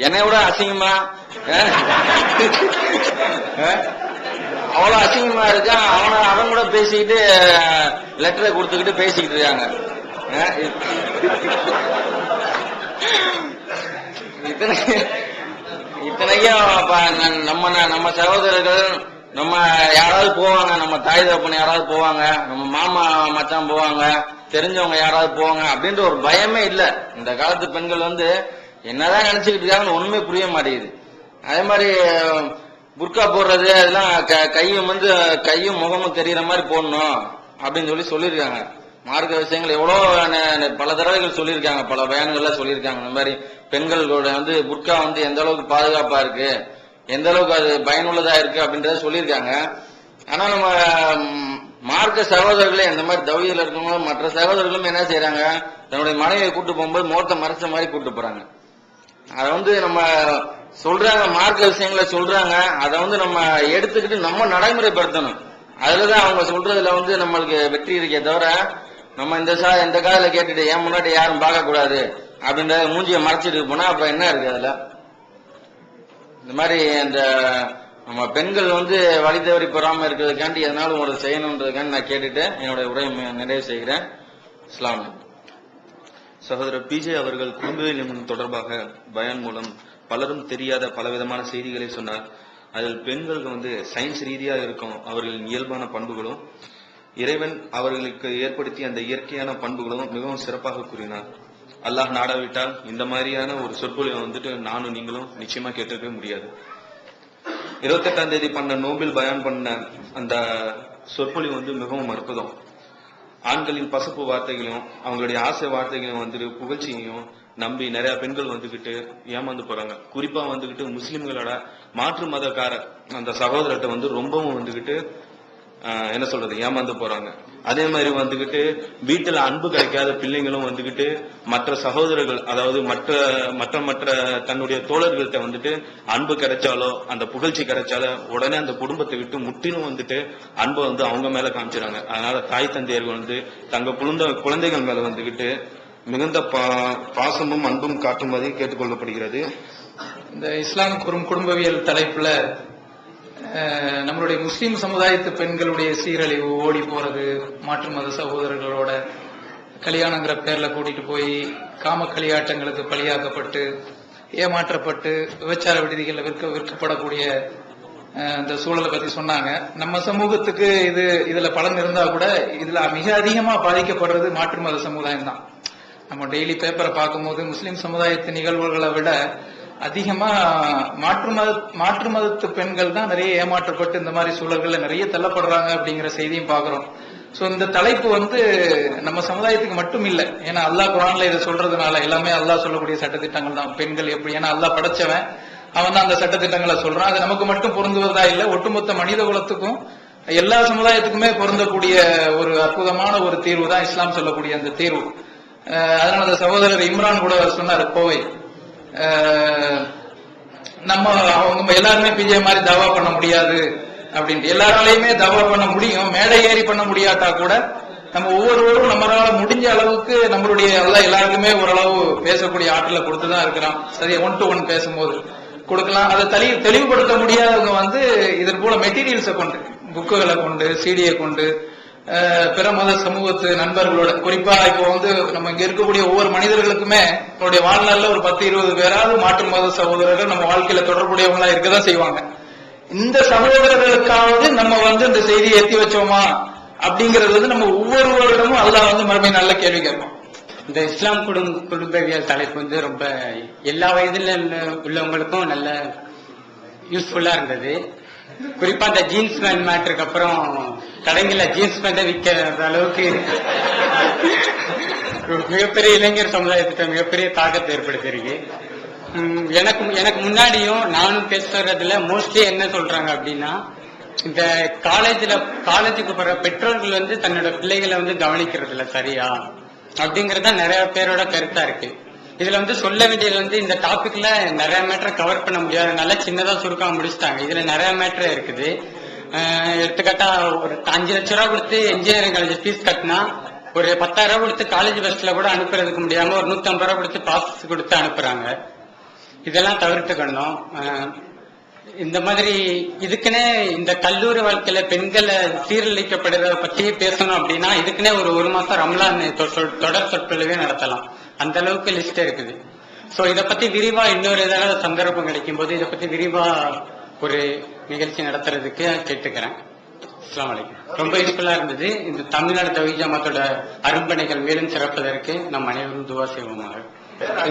என்னை விட அசிங்கமா அவ்வளவு அசிங்கமா இருக்கான். அவன் கூட பேசிக்கிட்டு லெட்டரை கொடுத்துக்கிட்டு பேசிக்கிட்டு இருக்காங்க. இத்தனைக்கும் நம்ம சகோதரர்கள் நம்ம யாராவது போவாங்க, நம்ம தாய் தகப்பன் யாராவது போவாங்க, நம்ம மாமா மச்சான் போவாங்க, தெரிஞ்சவங்க யாராவது போவாங்க அப்படின்ற ஒரு பயமே இல்ல. இந்த காலத்து பெண்கள் வந்து என்னதான் நினைச்சுக்கிட்டு இருக்காங்கன்னு ஒண்ணுமே புரிய மாட்டேங்குது. அதே மாதிரி புர்கா போடுறது அதெல்லாம் கையும் வந்து கையும் முகமும் தெரியற மாதிரி போடணும் அப்படின்னு சொல்லியிருக்காங்க. மார்க்க விஷயங்கள் எவ்வளோ பல தடவைகள் சொல்லியிருக்காங்க, பல பயான்கள்ல சொல்லியிருக்காங்க. இந்த மாதிரி பெண்களோட வந்து புர்கா வந்து எந்த அளவுக்கு பாதுகாப்பா இருக்கு, எந்த அளவுக்கு அது பயனுள்ளதா இருக்கு அப்படின்றத சொல்லியிருக்காங்க. ஆனா நம்ம மார்க்க சகோதரர்களே இந்த மாதிரி தௌஹீதுல இருக்கவங்க மற்ற சகோதரர்களும் என்ன செய்யறாங்க, தன்னுடைய மனைவியை கூட்டு போகும்போது முகத்தை மறைச்ச மாதிரி கூட்டு போறாங்க. அதை வந்து நம்ம சொல்றாங்க, மார்க்க விஷயங்களை சொல்றாங்க, அதை வந்து நம்ம எடுத்துக்கிட்டு நம்ம நடைமுறைப்படுத்தணும். அதுலதான் அவங்க சொல்றதுல வந்து நம்மளுக்கு வெற்றி இருக்கே தவிர நம்ம இந்த காதல கேட்டுட்டு ஏன் முன்னாடி யாரும் பார்க்க கூடாது அப்படின்ற மூஞ்சியை மறைச்சிட்டு போனா அப்ப என்ன இருக்கு அதுல. இந்த மாதிரி அந்த நம்ம பெண்கள் வந்து வழி தவறி பெறாம இருக்கிறதுக்காண்டி எதனாலும் ஒரு செய்யணுன்றதுக்காண்டி நான் கேட்டுட்டு என்னுடைய உரையை நிறைவு செய்கிறேன். இஸ்லாம். சகோதரர் பிஜே அவர்கள் குடும்பவியல் தொடர்பாக பயான் மூலம் பலரும் தெரியாத பலவிதமான செய்திகளை சொன்னார். அதில் பெண்களுக்கு வந்து சயின்ஸ் ரீதியாக இருக்கும் அவர்களின் இயல்பான பண்புகளும் இறைவன் அவர்களுக்கு ஏற்படுத்திய அந்த இயற்கையான பண்புகளும் மிகவும் சிறப்பாக கூறினார். அல்லாஹ் நாடாவிட்டால் இந்த மாதிரியான ஒரு சொற்பொழிவை வந்துட்டு நானும் நீங்களும் நிச்சயமா கேட்டிருக்க முடியாது. 28ஆம் தேதி பண்ண நோபல் பயான் பண்ண அந்த சொற்பொழிவு வந்து மிகவும் அற்புதம். ஆண்களின் பசப்பு வார்த்தைகளையும் அவங்களுடைய ஆசை வார்த்தைகளையும் வந்துட்டு புகழ்ச்சியையும் நம்பி நிறைய பெண்கள் வந்துகிட்டு ஏமாந்து போறாங்க. குறிப்பா வந்துகிட்டு முஸ்லிம்களோட மாற்று மதக்கார அந்த சகோதரத்தை வந்து ரொம்பவும் வந்துகிட்டு என்ன சொல்றது ஏமாந்து போறாங்க. அதே மாதிரி வந்துகிட்டு வீட்டுல அன்பு கிடைக்காத பிள்ளைங்களும் வந்துகிட்டு மற்ற சகோதரர்கள் அதாவது மற்ற தன்னுடைய தோழர்கள்ட்ட வந்துட்டு அன்பு கிடைச்சாலோ அந்த புகழ்ச்சி கிடைச்சாலோ உடனே அந்த குடும்பத்தை விட்டு முற்றிலும் வந்துட்டு அன்பை வந்து அவங்க மேல காமிச்சிடறாங்க. அதனால தாய் தந்தையர்கள் வந்து தங்க குழந்தைகள் மேல வந்துகிட்டு மிகுந்த பாசமும் அன்பும் காட்டும்படி கேட்டுக்கொள்ளப்படுகிறது. இந்த இஸ்லாம் குடும்பவியல் தலைப்புல நம்மளுடைய முஸ்லீம் சமுதாயத்து பெண்களுடைய சீரழிவு, ஓடி போறது, மாற்று மத சகோதரர்களோட கல்யாணங்கிற பேர்ல கூட்டிட்டு போய் காம களியாட்டங்களுக்கு பலியாக்கப்பட்டு ஏமாற்றப்பட்டு விபச்சார விடுதிகளில் விற்கப்படக்கூடிய இந்த சூழலை பத்தி சொன்னாங்க. நம்ம சமூகத்துக்கு இதுல பலன் இருந்தா கூட இதுல மிக அதிகமா பாதிக்கப்படுறது மாற்று மத சமுதாயம் தான். நம்ம டெய்லி பேப்பரை பார்க்கும்போது முஸ்லீம் சமுதாயத்து நிகழ்வுகளை விட அதிகமா மாற்று மதத்து பெண்கள் தான் நிறைய ஏமாற்றப்பட்டு இந்த மாதிரி சூழல்கள்ல நிறைய தள்ளப்படுறாங்க அப்படிங்கிற செய்தியும் பாக்குறோம். சோ இந்த தலைப்பு வந்து நம்ம சமுதாயத்துக்கு மட்டும் இல்லை. ஏன்னா அல்லாஹ் குர்ஆன்ல இதை சொல்றதுனால எல்லாமே அல்லாஹ் சொல்லக்கூடிய சட்டத்திட்டங்கள் தான். பெண்கள் எப்படி, ஏன்னா அல்லாஹ் படைச்சவன், அவன் தான் அந்த சட்டத்திட்டங்களை சொல்றான். அது நமக்கு மட்டும் பொருந்துவதா இல்லை, ஒட்டுமொத்த மனித குலத்துக்கும் எல்லா சமுதாயத்துக்குமே பொருந்தக்கூடிய ஒரு அற்புதமான ஒரு தீர்வு தான் இஸ்லாம் சொல்லக்கூடிய அந்த தீர்வு. அதனால அந்த சகோதரர் இம்ரான் கூட சொன்னார் கோவை, நம்ம அவங்க எல்லாருமே பிஜே மாதிரி தவா பண்ண முடியாது அப்படின்ட்டு. எல்லாராலையுமே தவா பண்ண முடியும், மேடை ஏறி பண்ண முடியாட்டா கூட நம்ம ஒவ்வொருவரும் நம்மளால முடிஞ்ச அளவுக்கு நம்மளுடைய எல்லாருக்குமே ஓரளவு பேசக்கூடிய ஆற்றலை கொடுத்துதான் இருக்கிறோம். சரியா, 1 to 1 பேசும்போது கொடுக்கலாம். அதை தெளிவுபடுத்த முடியாதவங்க வந்து இதன் போல மெட்டீரியல்ஸை கொண்டு, புக்குகளை கொண்டு, சிடியை கொண்டு, பிற மத சமூகத்து நண்பர்களோட, குறிப்பா இப்போ வந்து நம்ம இங்க இருக்கக்கூடிய ஒவ்வொரு மனிதர்களுக்குமே அவருடைய வாழ்நாள்ல ஒரு 10-20 பேராவது மாற்று மத சகோதரர்கள் நம்ம வாழ்க்கையில தொடர்புடையவங்களா இருக்கதான் செய்வாங்க. இந்த சகோதரர்களுக்காவது நம்ம வந்து இந்த செய்தியை ஏற்றி வச்சோமா அப்படிங்கறது வந்து நம்ம ஒவ்வொருவரிடமும் அல்லாஹ் வந்து மறுபடியும் நல்ல கேள்வி கேட்போம். இந்த இஸ்லாம் குடும்பவியல் தலைப்பு வந்து ரொம்ப எல்லா வயதுல உள்ளவங்களுக்கும் நல்ல யூஸ்ஃபுல்லா இருந்தது. குறிப்பா அந்த ஜீன்ஸ் பேண்ட் மேட்டருக்கு அப்புறம் கடைகளில் ஜீன்ஸ் பேண்டை விற்கிற அளவுக்கு மிகப்பெரிய இளைஞர் சமுதாயத்திட்ட மிகப்பெரிய தாக்கத்தை ஏற்படுத்தியிருக்கு. எனக்கு முன்னாடியும் நானும் பேசுறதுல மோஸ்ட்லி என்ன சொல்றாங்க அப்படின்னா, இந்த காலேஜுக்கு போற பெற்றோர்கள் வந்து தன்னோட பிள்ளைகளை வந்து கவனிக்கிறது இல்ல சரியா அப்படிங்கறத நிறைய பேரோட கருத்தா இருக்கு. இதுல வந்து சொல்ல வேண்டியது வந்து இந்த டாபிக்ல நிறைய மேட்டர் கவர் பண்ண முடியாதனால சின்னதா சுருக்காம முடிச்சுட்டாங்க. இதுல நிறைய மேட்டர் இருக்குது. எடுத்துக்காட்டா ஒரு 5 லட்சம் ரூபாய் கொடுத்து இன்ஜினியரிங் காலேஜ் ஃபீஸ் கட்டினா ஒரு 10,000 ரூபாய் கொடுத்து காலேஜ் பஸ்ல கூட அனுப்புறதுக்கு முடியாம ஒரு 150 ரூபாய் கொடுத்து பாஸ் கொடுத்து அனுப்புறாங்க. இதெல்லாம் தவிர்த்துக்கணும். இந்த மாதிரி இதுக்குன்னே இந்த கல்லூரி வாழ்க்கையில பெண்களை சீரழிக்கப்படுறத பத்தி பேசணும் அப்படின்னா இதுக்குன்னே ஒரு மாசம் ரம்லான் தொடர் சொற்பொழிவே நடத்தலாம். அந்த அளவுக்கு லிஸ்ட் இருக்குது. சோ இதை பத்தி விரிவா இன்னொரு ஏதாவது சந்தர்ப்பம் கிடைக்கும் போது இதை பத்தி விரிவா ஒரு நிகழ்ச்சி நடத்துறதுக்கு கேட்டுக்கிறேன். அஸ்ஸலாமு அலைக்கும். ரொம்ப யூஸ்ஃபுல்லா இருந்தது. இந்த தமிழ்நாடு தௌஹீத் ஜமாத்தோட அரும்பணிகள் மேலும் சிறப்பதற்கு நம் அனைவரும் துவா செய்வோமாக.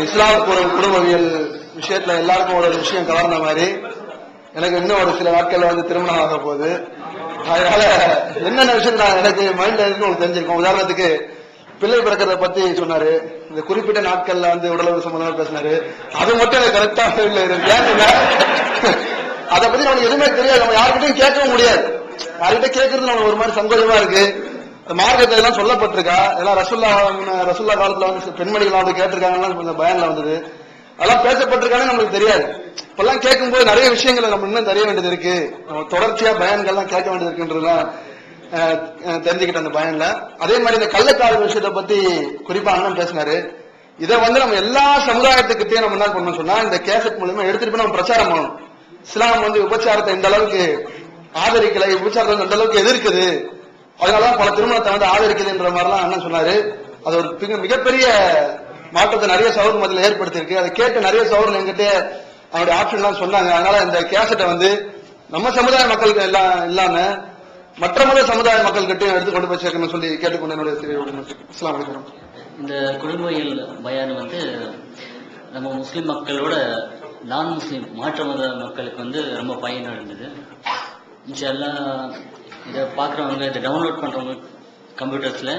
இஸ்லாம் குடும்பவியல் விஷயத்துல எல்லாருக்கும் ஒரு விஷயம் கவர்ந்த மாதிரி எனக்கு இன்னும் ஒரு சில நாட்கள்ல வந்து திருமணம் ஆக போகுது. அதனால என்னென்ன விஷயம் நான் எனக்கு மைண்ட்ல இருக்கு உங்களுக்கு தெரிஞ்சிருக்கோம். உதாரணத்துக்கு பிள்ளை பிறக்கிறத பத்தி சொன்னாரு. இந்த குறிப்பிட்ட நாட்கள்ல வந்து உடலுறவு சம்பந்தமா பேசினாரு. அது மட்டும் எனக்கு கரெக்டா ஏன்னா அதை பத்தி நமக்கு எதுவுமே தெரியாது. நம்ம யாருக்கிட்டையும் கேட்கவும் முடியாது. யார்கிட்ட கேட்கறது நமக்கு ஒரு மாதிரி சங்கோஜமா இருக்கு. மார்க்கத்துல எல்லாம் சொல்லப்பட்டிருக்கா, எல்லாம் ரசுல்லா காலத்துல வந்து பெண்மணிகள் வந்து கேட்டிருக்காங்கன்னு கொஞ்சம் பயன்ல வந்தது. அதெல்லாம் பேசப்பட்டிருக்கானே நம்மளுக்கு தெரியாது. இப்பெல்லாம் கேட்கும்போது நிறைய விஷயங்களை நம்ம இன்னும் தெரிய வேண்டியது இருக்கு. நம்ம தொடர்ச்சியா பயன்கள்லாம் கேட்க வேண்டியது இருக்குன்றதுலாம் தெரிஞ்சுக்கிட்ட அந்த பயன்ல. அதே மாதிரி இந்த கள்ளக்காதல் விஷயத்தை பத்தி குறிப்பா அண்ணன் பேசினாரு. இதை வந்து நம்ம எல்லா சமுதாயத்துக்கிட்டே நம்ம என்ன பண்ணணும் சொன்னா, இந்த கேசட் மூலமா எடுத்துட்டு போய் நம்ம பிரச்சாரம் பண்ணணும். இஸ்லாம் வந்து விபச்சாரத்தை இந்த அளவுக்கு ஆதரிக்கலை, விபச்சாரத்தை இந்த அளவுக்கு எதிர்க்குது, அதனாலதான் பல திருமணத்தை வந்து ஆதரிக்குதுன்ற மாதிரிலாம் அண்ணன் சொன்னாரு. அது ஒரு மிகப்பெரிய மாற்றத்தை நிறைய சகோதர மத்தியில் ஏற்படுத்தியிருக்கு. அதை கேட்டு நிறைய சகோதரர்கள் என்கிட்ட அவருடைய ஆப்ஷன் எல்லாம் சொன்னாங்க. அதனால இந்த கேசட்டை வந்து நம்ம சமுதாய மக்களுக்கு எல்லாம் இல்லாம மற்ற மத சமுதாய மக்கள்கிட்டையும் எடுத்து கொண்டு போய் சேர்க்கணும்னு சொல்லி கேட்டுக்கொண்டு என்னுடைய அஸ்ஸலாமு அலைக்கும். இந்த குடும்பவியல் பயான் வந்து நம்ம முஸ்லிம் மக்களோட நான் முஸ்லிம் மாற்று மத மக்களுக்கு வந்து ரொம்ப பயன் இருந்தது. இன்ஷா அல்லாஹ் இதை பார்க்குறவங்க, இதை டவுன்லோட் பண்ணுறவங்க கம்ப்யூட்டர்ஸில்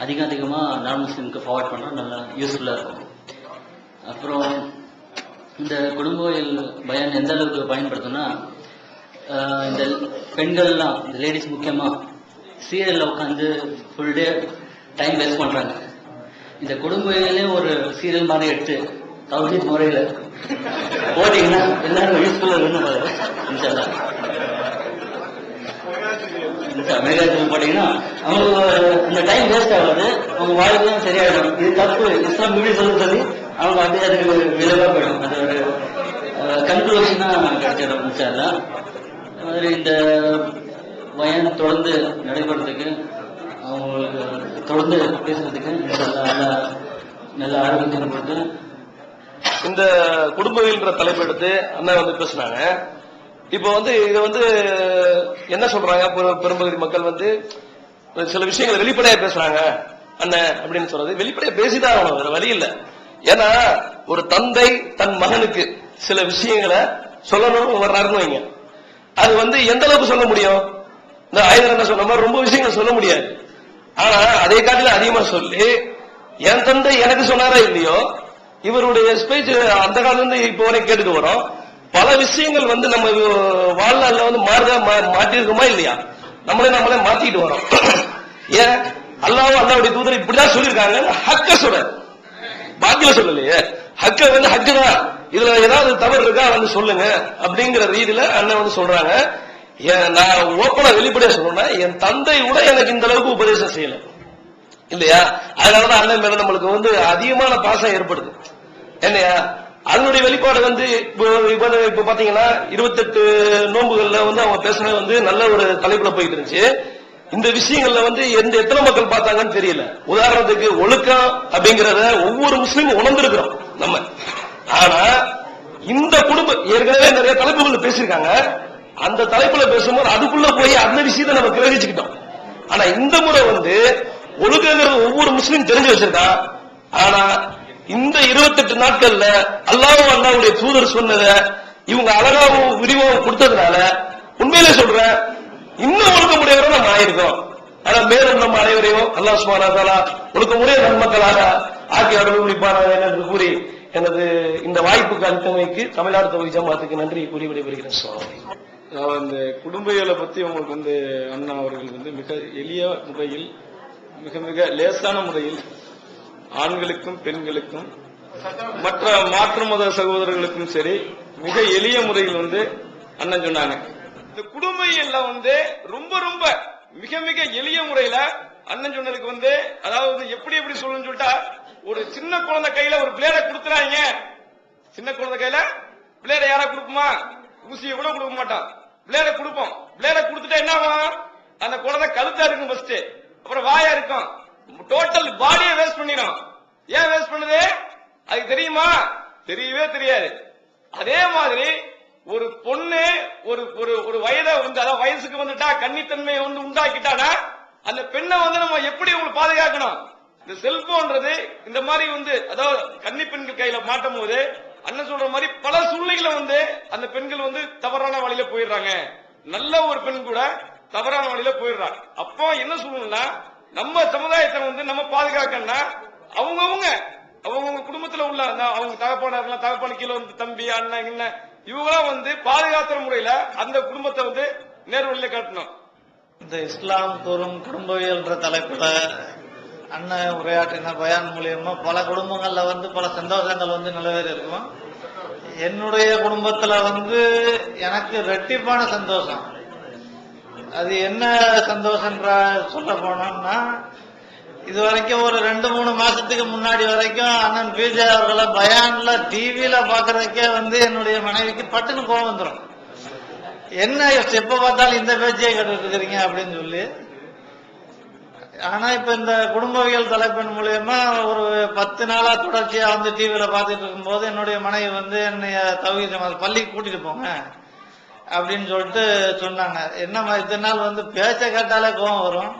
அதிகமாக நான் முஸ்லீமுக்கு ஃபார்வர்ட் பண்ணுறோம், நல்லா யூஸ்ஃபுல்லாக இருக்கும். அப்புறம் இந்த குடும்பவியல் பயான் எந்த அளவுக்கு பயன்படுத்தும்னா, இந்த பெண்கள்லாம், இந்த லேடிஸ் முக்கியமாக சீரியலில் உட்காந்து ஃபுல் டே டைம் வேஸ்ட் பண்ணுறாங்க. இந்த குடும்பவியலே ஒரு சீரியல் மாதிரி எடுத்து தௌஹீத் முறையில் போட்டிங்கன்னா எல்லாரும் யூஸ்ஃபுல்லாக இருக்கணும். இன்ஷா அல்லாஹ் மேகாஜன் போட்டீங்கன்னா அவங்க இந்த டைம் வேஸ்ட் ஆகாது, அவங்க வாழ்க்கையும் சரியாயிடும். இது தப்பு இஸ்லாம் எப்படி சொல்லி அவங்க அப்படியே அதுக்கு விளைவா போயிடும். அது ஒரு கன்க்ளூஷனா கிடைச்சிடும். இன்ஷா அல்லாஹ் மாதிரி இந்த பயான் தொடர்ந்து நடைபெறதுக்கு, அவங்களுக்கு தொடர்ந்து பேசுறதுக்கு நல்ல ஆரோக்கியத்தை கொடுத்து இந்த குடும்பவியல்ன்ற தலைப்பு எடுத்து அண்ணா வந்து பேசினாங்க. இப்போ வந்து இதை வந்து என்ன சொல்றாங்க, பெரும்பகுதி மக்கள் வந்து சில விஷயங்களை வெளிப்படையா பேசுறாங்க அண்ணன் அப்படின்னு சொல்றது. வெளிப்படையா பேசிதான் ஆகணும், வேற வழி இல்லை. ஏன்னா ஒரு தந்தை தன் மகனுக்கு சில விஷயங்களை சொல்லணும்னு வர்றாருன்னு வைங்க, அது வந்து எந்த அளவுக்கு சொல்ல முடியும்? இந்த ஆயுதம் என்ன சொன்ன மாதிரி ரொம்ப விஷயங்கள் சொல்ல முடியாது. ஆனா அதை காட்டில அதிகமா சொல்லி, என் தந்தை எனக்கு சொன்னாரா இல்லையோ, இவருடைய ஸ்பீச் அந்த காலத்துல இருந்து இப்போ வரை கேட்டுட்டு வரோம். பல விஷயங்கள் வந்து நம்ம வாழ்நாள்ல வந்து மாற்றிருக்கோமா இல்லையா? நம்மளே மாத்திட்டு வரோம். ஏன் அல்லாவுடைய தூதர் இப்படிதான் சொல்லியிருக்காங்க, ஹக்க சொல்ற, பாக்கியில சொல்லலையே. ஹக்க வந்து ஹக்கு தான், இதுல ஏதாவது தவறு இருக்கா வந்து சொல்லுங்க அப்படிங்கிற ரீதியில அண்ணன் வந்து சொல்றாங்க. நான் ஓப்பனா வெளிப்படையா சொல்லணும்னா, என் தந்தை கூட எனக்கு இந்த அளவுக்கு உபதேசம் செய்யல இல்லையா? அதனாலதான் அண்ணன் மேல நம்மளுக்கு வந்து அதிகமான பாசம் ஏற்படுது. என்னையா அதனுடைய வெளிப்பாடு வந்து இப்ப பாத்தீங்கன்னா 28 நோன்புகள்ல வந்து அவங்க பேசுறது வந்து நல்ல ஒரு தலைப்புல போயிட்டு இருந்துச்சு. இந்த விஷயங்கள்ல வந்து எத்தனை மக்கள் பார்த்தாங்கன்னு தெரியல. உதாரணத்துக்கு ஒழுக்கம் அப்படிங்கறத ஒவ்வொரு முஸ்லீமும் உணர்ந்திருக்கிறோம் நம்ம. ஆனா இந்த குடும்பம் ஏற்கனவே நிறைய தலைப்புகள் பேசியிருக்காங்க. அந்த தலைப்புல பேசும்போது அதுக்குள்ள போய் அந்த விஷயத்தை நம்ம கிரகிச்சுக்கிட்டோம். ஆனா இந்த முறை வந்து ஒழுக்கங்கிறது ஒவ்வொரு முஸ்லீம் தெரிஞ்சு வச்சிருக்கான். ஆனா இந்த 28 நாட்கள்ல அல்லாஹ்வுடைய தூதர் சொன்னத இவங்க அழகாவும் விரிவாகவும் கொடுத்ததுனால உண்மையிலே சொல்றேன், இன்னும் ஒழுக்கமுடையவரை நம்ம ஆயிருக்கோம். ஆனா மேலும் நம்ம அனைவரையும் அல்லாஹ் சுப்ஹானஹு வ தஆலா ஒழுக்கமுடைய நன்மக்களாக ஆக்கி அருள் புரிப்பானாக என்று கூறி எனது இந்த வாய்ப்புக்கு அளித்தமைக்கு தமிழ்நாடு தௌஹீத் ஜமாத்துக்கு நன்றி கூறி விடைபெறுகிறேன். இந்த குடும்பவியலை பத்தி உங்களுக்கு வந்து அண்ணா அவர்கள் வந்து மிக எளிய முறையில், மிக மிக லேசான முறையில் ஆண்களுக்கும் பெண்களுக்கும் மற்ற மாற்று மத சகோதரர்களுக்கும் சரி மிக எளிய முறையில் வந்து அண்ணன் சொன்னாங்க. இந்த குடும்பவியல்ல வந்து ரொம்ப ரொம்ப மிக மிக எளிய முறையில அண்ணன் சொன்னதுக்கு வந்து, அதாவது எப்படி சொல்லணும்னு சொல்லிட்டா, ஒரு சின்ன குழந்தை கையில ஒரு பிளேடை கொடுத்துறாங்க. சின்ன குழந்தை கையில பிளேடை யாரா கொடுக்குமா? ஊசியை கூட கொடுக்க மாட்டான், பிளேடை கொடுப்போம். பிளேடை கொடுத்துட்டா என்ன ஆகும்? அந்த குழந்தை கழுத்தா இருக்கும் ஃபர்ஸ்ட், அப்புறம் வாயா இருக்கும், டோட்டல் பாடியை வேஸ்ட் பண்ணிடும். ஏன் வேஸ்ட் பண்ணுது அதுக்கு தெரியுமா? தெரியவே தெரியாது. அதே மாதிரி ஒரு பொண்ணு ஒரு வயதை வந்து, அதாவது வயசுக்கு வந்துட்டா, கன்னித்தன்மையை வந்து உண்டாக்கிட்டானா அந்த பெண்ணை வந்து நம்ம எப்படி உங்களுக்கு பாதுகாக்கணும்? இந்த செல்போன்றது இந்த மாதிரி வந்து அதாவது கன்னி பெண்கள் கையில மாட்டும் போது அண்ணன் சொல்ற மாதிரி பல சூழ்நிலைகளை வந்து அந்த பெண்கள் வந்து தவறான வழியில போயிடுறாங்க. நல்ல ஒரு பெண் கூட தவறான வழியில போயிடுறாங்க. அப்போ என்ன சொல்லணும்னா நம்ம சமுதாயத்தை வந்து நம்ம பாதுகாக்கணும்னா அவங்க குடும்பத்துல உள்ள அவங்க தகப்பான கீழே வந்து தம்பி அண்ணன் என்ன இவங்களாம் வந்து பாதுகாக்கிற முறையில அந்த குடும்பத்தை வந்து நேர்வழியில காட்டணும். இந்த இஸ்லாம் கூறும் குடும்பவியல்ன்ற தலைப்புல அண்ணன் உரையாற்றின பயான் மூலியமா பல குடும்பங்கள்ல வந்து பல சந்தோஷங்கள் வந்து நிலவேறி இருக்கும். என்னுடைய குடும்பத்துல வந்து எனக்கு ரெட்டிப்பான சந்தோஷம். அது என்ன சந்தோஷம்ன்ற சொல்ல போனோம்னா, இது வரைக்கும் ஒரு 2-3 மாசத்துக்கு முன்னாடி வரைக்கும் அண்ணன் பிஜே அவர்களை பயான்ல டிவியில பாக்குறதுக்கே வந்து என்னுடைய மனைவிக்கு பட்டுன்னு கோபம் வந்துடும். என்ன எப்ப பார்த்தாலும் இந்த பேச்சையே கேட்டுட்டு இருக்கிறீங்க அப்படின்னு சொல்லி. ஆனா இப்ப இந்த குடும்பவியல் தலைப்பின் மூலியமா ஒரு 10 நாளா தொடர்ச்சியா வந்து டிவியில பாத்துட்டு இருக்கும் போது என்னுடைய மனைவி வந்து என்னைய தௌஹீத் பள்ளிக்கு கூட்டிட்டு போங்க அப்படின்னு சொல்லிட்டு சொன்னாங்க. என்னம்மா இத்தனை நாள் வந்து பேச்ச கேட்டாலே கோபம் வரும்,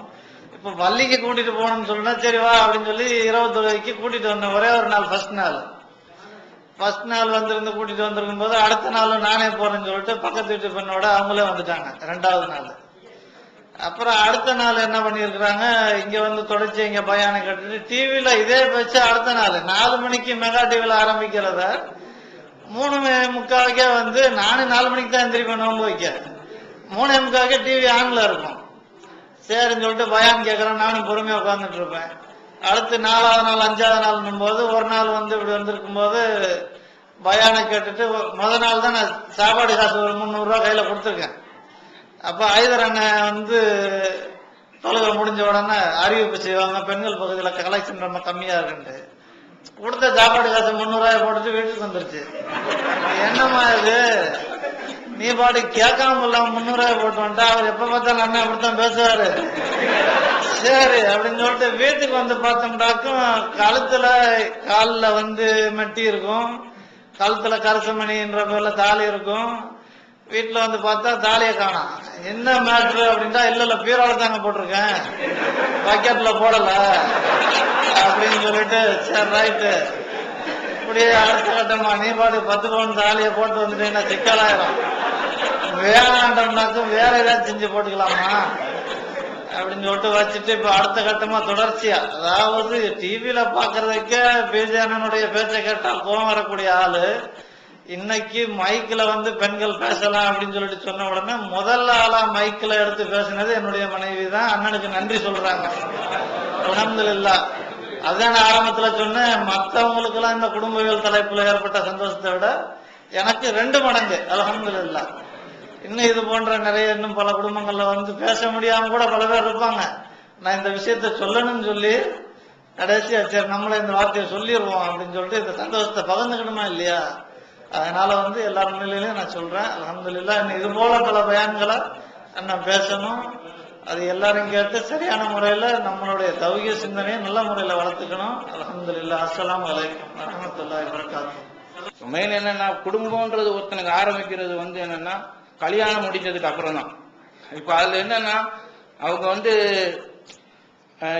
இப்ப பள்ளிக்கு கூட்டிட்டு போகணும்னு சொன்னா சரி வா அப்படின்னு சொல்லி 21 கூட்டிட்டு வந்தேன். ஒரே ஒரு நாள் ஃபர்ஸ்ட் நாள் வந்திருந்து கூட்டிட்டு வந்திருக்கும் போது அடுத்த நாள் நானே போறேன்னு சொல்லிட்டு பக்கத்து வீட்டு பெண்ணோட அவங்களே வந்துட்டாங்க 2வது நாள். அப்புறம் அடுத்த நாள் என்ன பண்ணிருக்கிறாங்க, இங்க வந்து தொடர்ச்சி இங்க பயானை கட்டிட்டு டிவியில இதே பேச்சு அடுத்த நாள் 4 மணிக்கு மெகா டிவில ஆரம்பிக்கிறத 3:45 வந்து நானும் 4 மணிக்கு தான் எந்திரிப்பேன் நோன்பு வைக்க. 3:45 டிவி ஆன்ல இருக்கும். சரின்னு சொல்லிட்டு பயான் கேட்கறேன், நானும் பொறுமையா உட்கார்ந்துட்டு இருப்பேன். அடுத்து 4வது நாள் 5வது நாள்னும் போது ஒரு நாள் வந்து இப்படி வந்திருக்கும் போது பயானை கேட்டுட்டு முதல் நாள் தான் நான் சாப்பாடு காசு ஒரு 300 ரூபா கையில கொடுத்துருக்கேன். அப்ப ஐதர் அண்ணன் வந்து தொழுகை முடிஞ்ச உடனே அறிவிப்பு செய்வாங்க, பெண்கள் பகுதியில கலெக்ஷன் ரொம்ப கம்மியா இருக்குன்ட்டு. கொடுத்த சாப்பாடு காசு 300 ரூபாய் போட்டுட்டு வீட்டுக்கு வந்துருச்சு. என்னம்மா இது, நீ பாடி கேட்காம இல்லாம 300 ரூபாய் போட்டு வந்துட்டா, அவர் எப்ப பார்த்தாலும் அண்ணன் அப்படித்தான் பேசுவாரு. சரி அப்படின்னு சொல்லிட்டு வீட்டுக்கு வந்து பார்த்தோம்னாக்கும் காலில் வந்து மெட்டி இருக்கும், கழுத்துல கரசமணின்ற பேர்ல தாலி இருக்கும். வீட்டுல வந்து பார்த்தா தாலியை காணோம். என்ன மேட்ரு அப்படின்ட்டா, இல்ல பீரோல தாங்க போட்டிருக்கேன், பக்கெட்ல போடல அப்படின்னு சொல்லிட்டு சரி ரைட்டு. இப்படியே அடுத்த கட்டமா நீ பாட்டு 10 பவுன் தாலியை போட்டு வந்துட்டீங்கன்னா சிக்கலாயிரும், வேணாண்டோம்னாக்கும் வேற ஏதாவது செஞ்சு போட்டுக்கலாமா அப்படின்னு சொல்லிட்டு வச்சுட்டு இப்ப அடுத்த கட்டமா தொடர்ச்சியா, அதாவது டிவியில பாக்குறதுக்கே பிஜேனுடைய பேச்சை கேட்டா கோவம் வரக்கூடிய ஆளு இன்னைக்கு மைக்ல வந்து பெண்கள் பேசலாம் அப்படின்னு சொல்லிட்டு சொன்ன உடனே முதல் ஆளா மைக்ல எடுத்து பேசினது என்னுடைய மனைவி தான். அண்ணனுக்கு நன்றி சொல்றாங்க, அல்ஹம்துலில்லாஹ். அதான் நான் ஆரம்பத்துல சொன்னேன், மற்றவங்களுக்கு எல்லாம் இந்த குடும்பவியல் தலைப்புல ஏற்பட்ட சந்தோஷத்தை விட எனக்கு 2 மடங்கு அல்ஹம்துலில்லாஹ். இன்னும் இது போன்ற நிறைய இன்னும் பல குடும்பங்கள்ல வந்து பேச முடியாம கூட பல பேர் இருப்பாங்க. நான் இந்த விஷயத்த சொல்லணும்னு சொல்லி கடைசியா சரி நம்மள இந்த வார்த்தையை சொல்லிடுவோம் அப்படின்னு சொல்லிட்டு இந்த சந்தோஷத்தை பகிர்ந்துக்கணுமா இல்லையா, அதனால வந்து எல்லார் முன்னிலையிலும் நான் சொல்றேன் அல்ஹம்துலில்லாஹ். இன்னும் இது போல பல பயான்களை நான் பேசணும், அது எல்லாரும் கேட்டு சரியான முறையில நம்மளுடைய தௌஹீத் சிந்தனையை நல்ல முறையில வளர்த்துக்கணும். அல்ஹம்துலில்லாஹ். அஸ்ஸலாமு அலைக்கும் வரஹ்மத்துல்லாஹி வபரகாத்துஹு. மெயின் என்னன்னா, குடும்பம்ன்றது ஒருத்தனுக்கு ஆரம்பிக்கிறது வந்து என்னன்னா கல்யாணம் முடிஞ்சதுக்கு அப்புறம் தான். இப்ப அதுல என்னன்னா அவங்க வந்து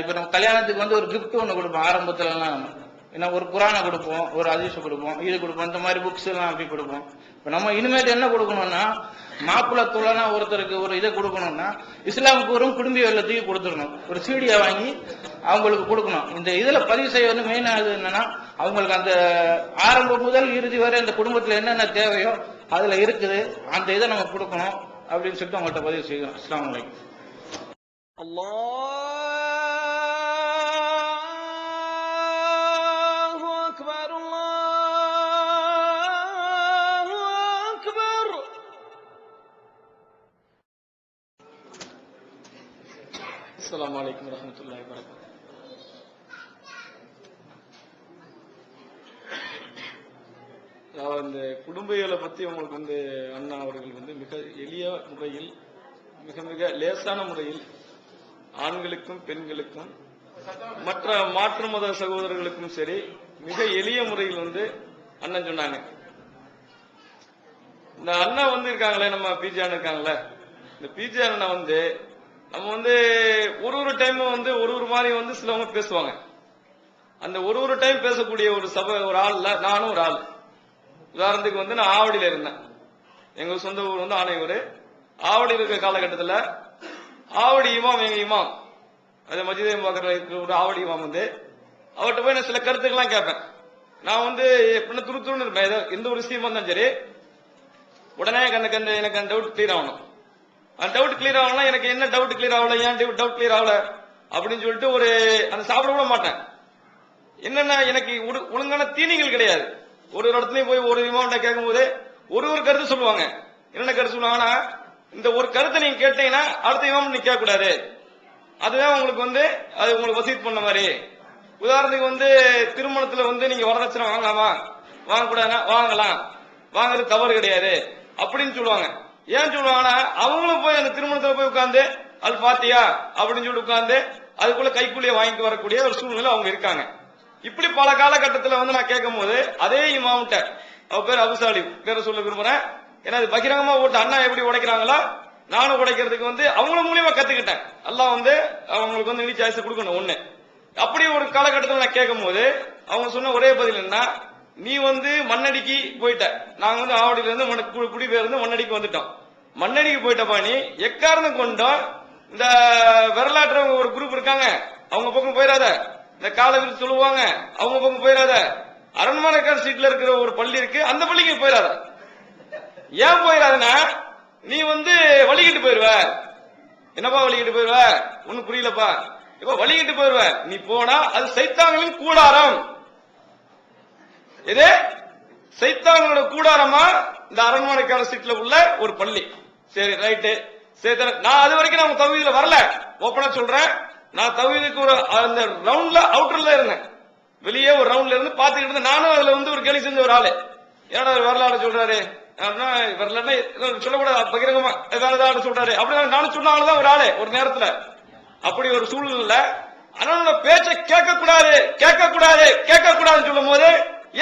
இப்ப நம்ம கல்யாணத்துக்கு வந்து ஒரு கிஃப்ட் ஒண்ணு கொடுப்போம் ஆரம்பத்துல எல்லாம். ஏன்னா ஒரு குரானை கொடுப்போம், ஒரு ஹதீஸ் கொடுப்போம், இது கொடுப்போம், இந்த மாதிரி புக்ஸ் எல்லாம் அப்படி கொடுப்போம். இப்ப நம்ம இனிமேட்டு என்ன கொடுக்கணும்னா, மாப்பிள்ளை தூளனா ஒருத்தருக்கு ஒரு இதை கொடுக்கணும்னா இஸ்லாமுக்கு ஒரு குடும்பியல்ல தூக்கி கொடுத்துடணும், ஒரு சீடியை வாங்கி அவங்களுக்கு கொடுக்கணும். இந்த இதுல பதிவு செய்ய வந்து மெயினா அது என்னன்னா, அவங்களுக்கு அந்த ஆரம்பம் முதல் இறுதி வரை அந்த குடும்பத்துல என்னென்ன தேவையோ அதுல இருக்குது, அந்த இதை நம்ம கொடுக்கணும் அப்படின்னு சொல்லிட்டு அவங்கள்ட்ட பதிவு செய்யணும். அஸ்ஸலாமு அலைக்கும். அஸ்ஸலாமு அலைக்கும் வரஹ்மத்துல்லாஹி வபரகாத்துஹு. இந்த குடும்பவியலை பத்தி உங்களுக்கு வந்து அண்ணா அவர்கள் வந்து மிக எளிய முறையில் மிக மிக லேசான முறையில் ஆண்களுக்கும் பெண்களுக்கும் மற்ற மாற்று மத சகோதரர்களுக்கும் சரி மிக எளிய முறையில் வந்து அண்ணன் சொன்னாங்க. இந்த அண்ணா வந்து இருக்காங்களே, நம்ம பிஜே அண்ணன் இருக்காங்களே, இந்த பிஜே அண்ணா வந்து நம்ம வந்து ஒரு டைமும் வந்து ஒரு மாதிரி வந்து சிலவங்க பேசுவாங்க. அந்த ஒரு டைம் பேசக்கூடிய ஒரு சபை ஒரு ஆள்ல நானும் ஒரு ஆள். உதாரணத்துக்கு வந்து நான் ஆவடியில இருந்தேன். எங்க சொந்த ஊர் வந்து ஆணையூர். ஆவடி இருக்கிற காலகட்டத்தில் ஆவடி இமாம் எங்க இமாம் அது மஜிதையும் பார்க்கற ஒரு ஆவடி இமாம் வந்து அவர்கிட்ட போய் நான் சில கருத்துக்கெல்லாம் கேட்பேன். நான் வந்து எப்படின்னா துருத்துன்னு இருப்பேன். எந்த ஒரு விஷயமா இருந்தாலும் சரி உடனே எனக்கு அந்த டவுட் கிளியர் ஆகணும். அந்த டவுட் கிளியர் ஆகலாம். எனக்கு என்ன டவுட் கிளியர் ஆகல, ஏன் டவுட் கிளியர் ஆகல அப்படின்னு சொல்லிட்டு ஒரு அந்த சாப்பிட கூட மாட்டேன். என்னன்னா எனக்கு ஒழுங்கான தீனிகள் கிடையாது. ஒரு இடத்துலயும் போய் ஒரு இமாம்கிட்ட கேட்கும் போது ஒரு கருத்து சொல்லுவாங்க. என்னென்ன கருத்து சொல்லுவாங்கன்னா, இந்த ஒரு கருத்தை நீங்க கேட்டீங்கன்னா அடுத்த இமாம் நீங்க கேட்க கூடாது, அதுதான் உங்களுக்கு வந்து அது உங்களுக்கு வசீத் பண்ண மாதிரி. உதாரணத்துக்கு வந்து திருமணத்துல வந்து நீங்க வரதட்சணை வாங்கலாமா, வாங்கக்கூடாதுன்னா வாங்கலாம், வாங்குறது தவறு கிடையாது அப்படின்னு சொல்லுவாங்க. ஏன் சொல்லுவாங்கன்னா அவங்களும் போய் அந்த திருமணத்துல போய் உட்கார்ந்து அல் பாத்தியா அப்படின்னு சொல்லி உட்கார்ந்து அதுக்குள்ள கைக்கூலியை வாங்கிட்டு வரக்கூடிய ஒரு சூழ்நிலை அவங்க இருக்காங்க. இப்படி பல காலகட்டத்தில் வந்து நான் கேட்கும் போது அதே இமாம்கிட்ட, அவ பேர் அபுசாலி பேரை சொல்ல விரும்புறேன், ஏன்னா அது பகிரங்கமா ஓட்டு அண்ணா எப்படி உடைக்கிறாங்களோ நானும் உடைக்கிறதுக்கு வந்து அவங்கள மூலியமா கத்துக்கிட்டேன். எல்லாம் வந்து அவங்களுக்கு வந்து நிதி சாய்ஸ் கொடுக்கணும் ஒண்ணு. அப்படி ஒரு காலகட்டத்தில் நான் கேட்கும் போது அவங்க சொன்ன ஒரே பதில் என்ன, நீ வந்து மண்ணடிக்கு போயிட்ட, நாங்க வந்து ஆவடியில இருந்து குடிபெயர்ந்து மண்ணடிக்கு வந்துட்டோம். மண்ணடிக்கு போயிட்டப்பா நீ எக்காரணம் கொண்டோம் இந்த வரலாற்று ஒரு குரூப் இருக்காங்க அவங்க பக்கம் போயிடாத, இந்த காலவில் சொல்லுவாங்க அவங்க பக்கம் போயிடாத, அரண்மனைக்கார் சீட்ல இருக்கிற ஒரு பள்ளி இருக்கு அந்த பள்ளிக்கு போயிடாத. ஏன் போயிடாதுன்னா நீ வந்து வழிகிட்டு போயிருவ. என்னப்பா வழிகிட்டு போயிருவ, ஒன்னும் புரியலப்பா. இப்ப வழிகிட்டு போயிருவ, நீ போனா அது சைத்தான்களின் கூடாரம். எது சைத்தான்களோட கூடாரமா இந்த அரண்மனைக்கார சீட்ல உள்ள ஒரு பள்ளி. சரி ரைட்டு, சரி நான் அது வரைக்கும் நான் தௌஹீதுல வரல, ஓப்பனா சொல்றேன். நான் தௌஹீதுக்கு ஒரு அந்த ரவுண்ட்ல அவுட்டர்ல இருந்தேன், வெளியே ஒரு ரவுண்ட்ல இருந்து பாத்துக்கிட்டு இருந்தேன். நானும் அதுல வந்து ஒரு கேலி செஞ்ச ஒரு ஆளு. ஏன்னா வரலாறு சொல்றாரு வரலாறுனா சொல்லக்கூடாது, பகிரங்கமா வேற ஏதாவது சொல்றாரு அப்படி நானும் சொன்னால்தான் ஒரு ஆளு ஒரு நேரத்துல. அப்படி ஒரு சூழ்நிலை அண்ணனோட பேச்சை கேட்க கூடாது கேட்கக்கூடாதுன்னு சொல்லும் போது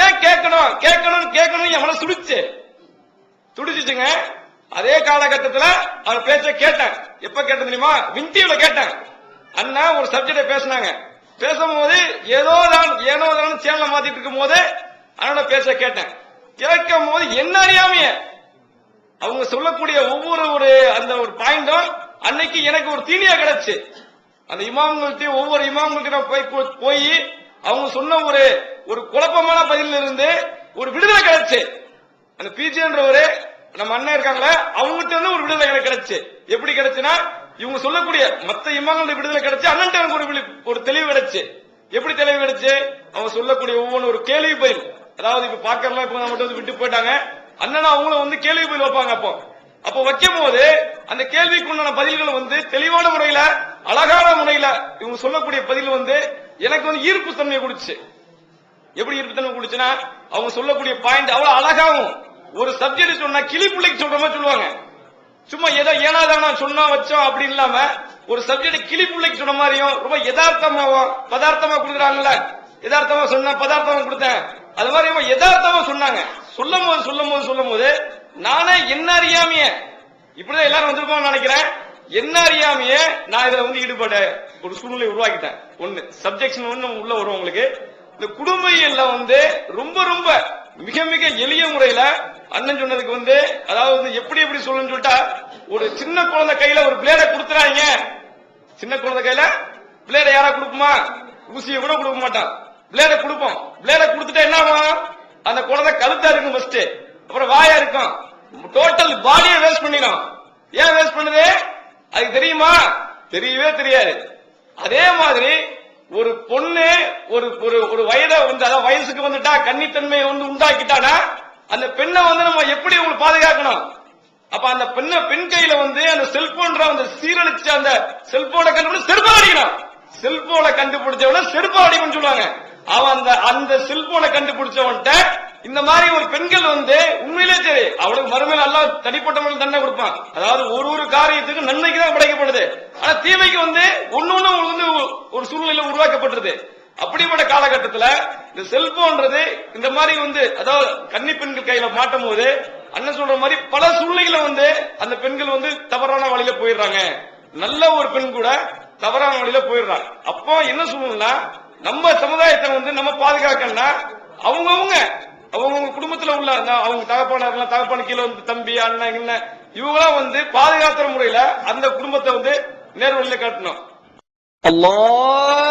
ஏன் கேட்கணும் என் மனசு துடிச்சுங்க. அதே காலகட்டத்தில் அவர் பேச்ச கேட்டேன். எப்ப கேட்டேன் தெரியுமா, விண்டியில கேட்டேன். அண்ணா ஒரு சப்ஜெக்ட பேசினாங்க, பேசும்போது ஏதோ சேனலை மாத்திட்டு இருக்கும் போது அண்ணனோட பேச்ச கேட்டேன். கேட்கும் போது என்ன அறியாமைய அவங்க சொல்லக்கூடிய ஒவ்வொரு அந்த ஒரு பாயிண்டும் அன்னைக்கு எனக்கு ஒரு தீனியா கிடைச்சு. அந்த இமாம்கள்ட்ட ஒவ்வொரு இமாம்கிட்ட போய் அவங்க சொன்ன ஒரு குழப்பமான பதில இருந்து ஒரு விடுதலை கிடைச்சு. அந்த பிஜேன்றவரு நம்ம அண்ணன் இருக்காங்களே அவங்ககிட்ட இருந்து ஒரு விடுதலை எனக்கு கிடைச்சு. எப்படி கிடைச்சுன்னா இவங்க சொல்லக்கூடிய மத்த இமாம்களுடைய விடுதலை கிடைச்சு, அண்ணன் எனக்கு ஒரு தெளிவு கிடைச்சு. எப்படி தெளிவு கிடைச்சு, அவங்க சொல்லக்கூடிய ஒவ்வொன்று ஒரு கேள்வி பதில். அதாவது இப்ப பாக்கறலாம் இப்ப மட்டும் விட்டு போயிட்டாங்க, அண்ணன் அவங்களும் வந்து கேள்வி பதில் வைப்பாங்க. அப்போ வைக்கும் போது அந்த கேள்விக்கு உண்டான பதில்கள் வந்து தெளிவான முறையில அழகான முறையில இவங்க சொல்லக்கூடிய பதில் வந்து எனக்கு வந்து ஈர்ப்பு தன்மையை கொடுச்சு. எப்படி ஈர்ப்பு தன்மை கொடுச்சுன்னா அவங்க சொல்லக்கூடிய பாயிண்ட் அவ்வளவு அழகாவும், ஒரு சப்ஜெக்ட் சொன்னா கிளி பிள்ளைக்கு சொல்ற மாதிரி சொல்லுவாங்க. சும்மா ஏதோ ஏனாதானா சொன்னா வச்சோம் அப்படி இல்லாம ஒரு சப்ஜெக்ட் கிளி பிள்ளைக்கு சொன்ன மாதிரியும் ரொம்ப யதார்த்தமாவும் பதார்த்தமா கொடுக்குறாங்கல்ல, யதார்த்தமா சொன்ன பதார்த்தமா கொடுத்தேன் அது மாதிரி யதார்த்தமா சொன்னாங்க. சொல்லும் போது நானே என்ன அறியாமைய இப்படிதான் எல்லாரும் வந்திருப்போம் நினைக்கிறேன். என்ன அறியாமைய நான் இதுல வந்து ஈடுபட ஒரு சூழ்நிலை உருவாக்கிட்டேன். ஒண்ணு சப்ஜெக்ஷன் ஒண்ணு உள்ள வரும் உங்களுக்கு. இந்த குடும்பவியல்ல வந்து ரொம்ப ரொம்ப மிக மிக எளிய முறையில அண்ணன் சொன்னதுக்கு வந்து அதாவது எப்படி சொல்லணும்னு சொல்லிட்டா, ஒரு சின்ன குழந்தை கையில ஒரு பிளேட கொடுத்துறாங்க. சின்ன குழந்தை கையில பிளேட யாரா கொடுக்குமா, ஊசியை கூட கொடுக்க மாட்டான், பிளேட கொடுப்போம். பிளேட கொடுத்துட்டா என்ன ஆகும், அந்த குழந்தை கழுத்தா இருக்கும் ஃபர்ஸ்ட், அப்புறம் வாயா இருக்கும், டோட்டல் பாடியை வேஸ்ட் பண்ணிடும். ஏன் வேஸ்ட் பண்ணுது அது தெரியுமா, தெரியவே தெரியாது. அதே மாதிரி ஒரு பொண்ணு ஒரு வயதை வந்து அதாவது வயசுக்கு வந்துட்டா கன்னித்தன்மையை வந்து உண்டாக்கிட்டானா அந்த பெண்ணை வந்து நம்ம எப்படி உங்களுக்கு பாதுகாக்கணும். அப்ப அந்த பெண் கையில வந்து அந்த செல்போன்ற அந்த சீரழிச்ச அந்த செல்போனை கண்டுபிடிச்சு செருப்பா அடிக்கணும். செல்போனை கண்டுபிடிச்சவன செருப்பா அடிக்கணும்னு சொல்லுவாங்க. அவன் அந்த செல்போனை கண்டுபிடிச்சவன்ட்ட இந்த மாதிரி ஒரு பெண்கள் வந்து உண்மையிலே சரி அவளுக்கு மறுமையில் எல்லாம் தனிப்பட்ட முறையில் தண்டனை கொடுப்பான். அதாவது ஒரு காரியத்துக்கு நன்மைக்கு தான் படைக்கப்படுது, ஆனா தீமைக்கு வந்து ஒண்ணு வந்து ஒரு சூழ்நிலை உருவாக்கப்பட்டிருது. அப்படிப்பட்ட காலகட்டத்தில் இந்த செல்போன்றது இந்த மாதிரி வந்து அதாவது கன்னி பெண்கள் கையில மாட்டும் போது அண்ணன் சொல்ற மாதிரி பல சூழ்நிலைகளை வந்து அந்த பெண்கள் வந்து தவறான வழியில போயிடுறாங்க. நல்ல ஒரு பெண் கூட தவறான வழியில போயிடுறாங்க. அப்போ என்ன சொல்லணும்னா நம்ம சமுதாயத்தை வந்து நம்ம பாதுகாக்கணும்னா அவங்க குடும்பத்துல உள்ள அவங்க தகப்பான கீழே வந்து தம்பி அண்ணன் என்ன இவங்களாம் வந்து பாதுகாக்கிற முறையில அந்த குடும்பத்தை வந்து நேர்வழியில காட்டணும். அல்லாஹ்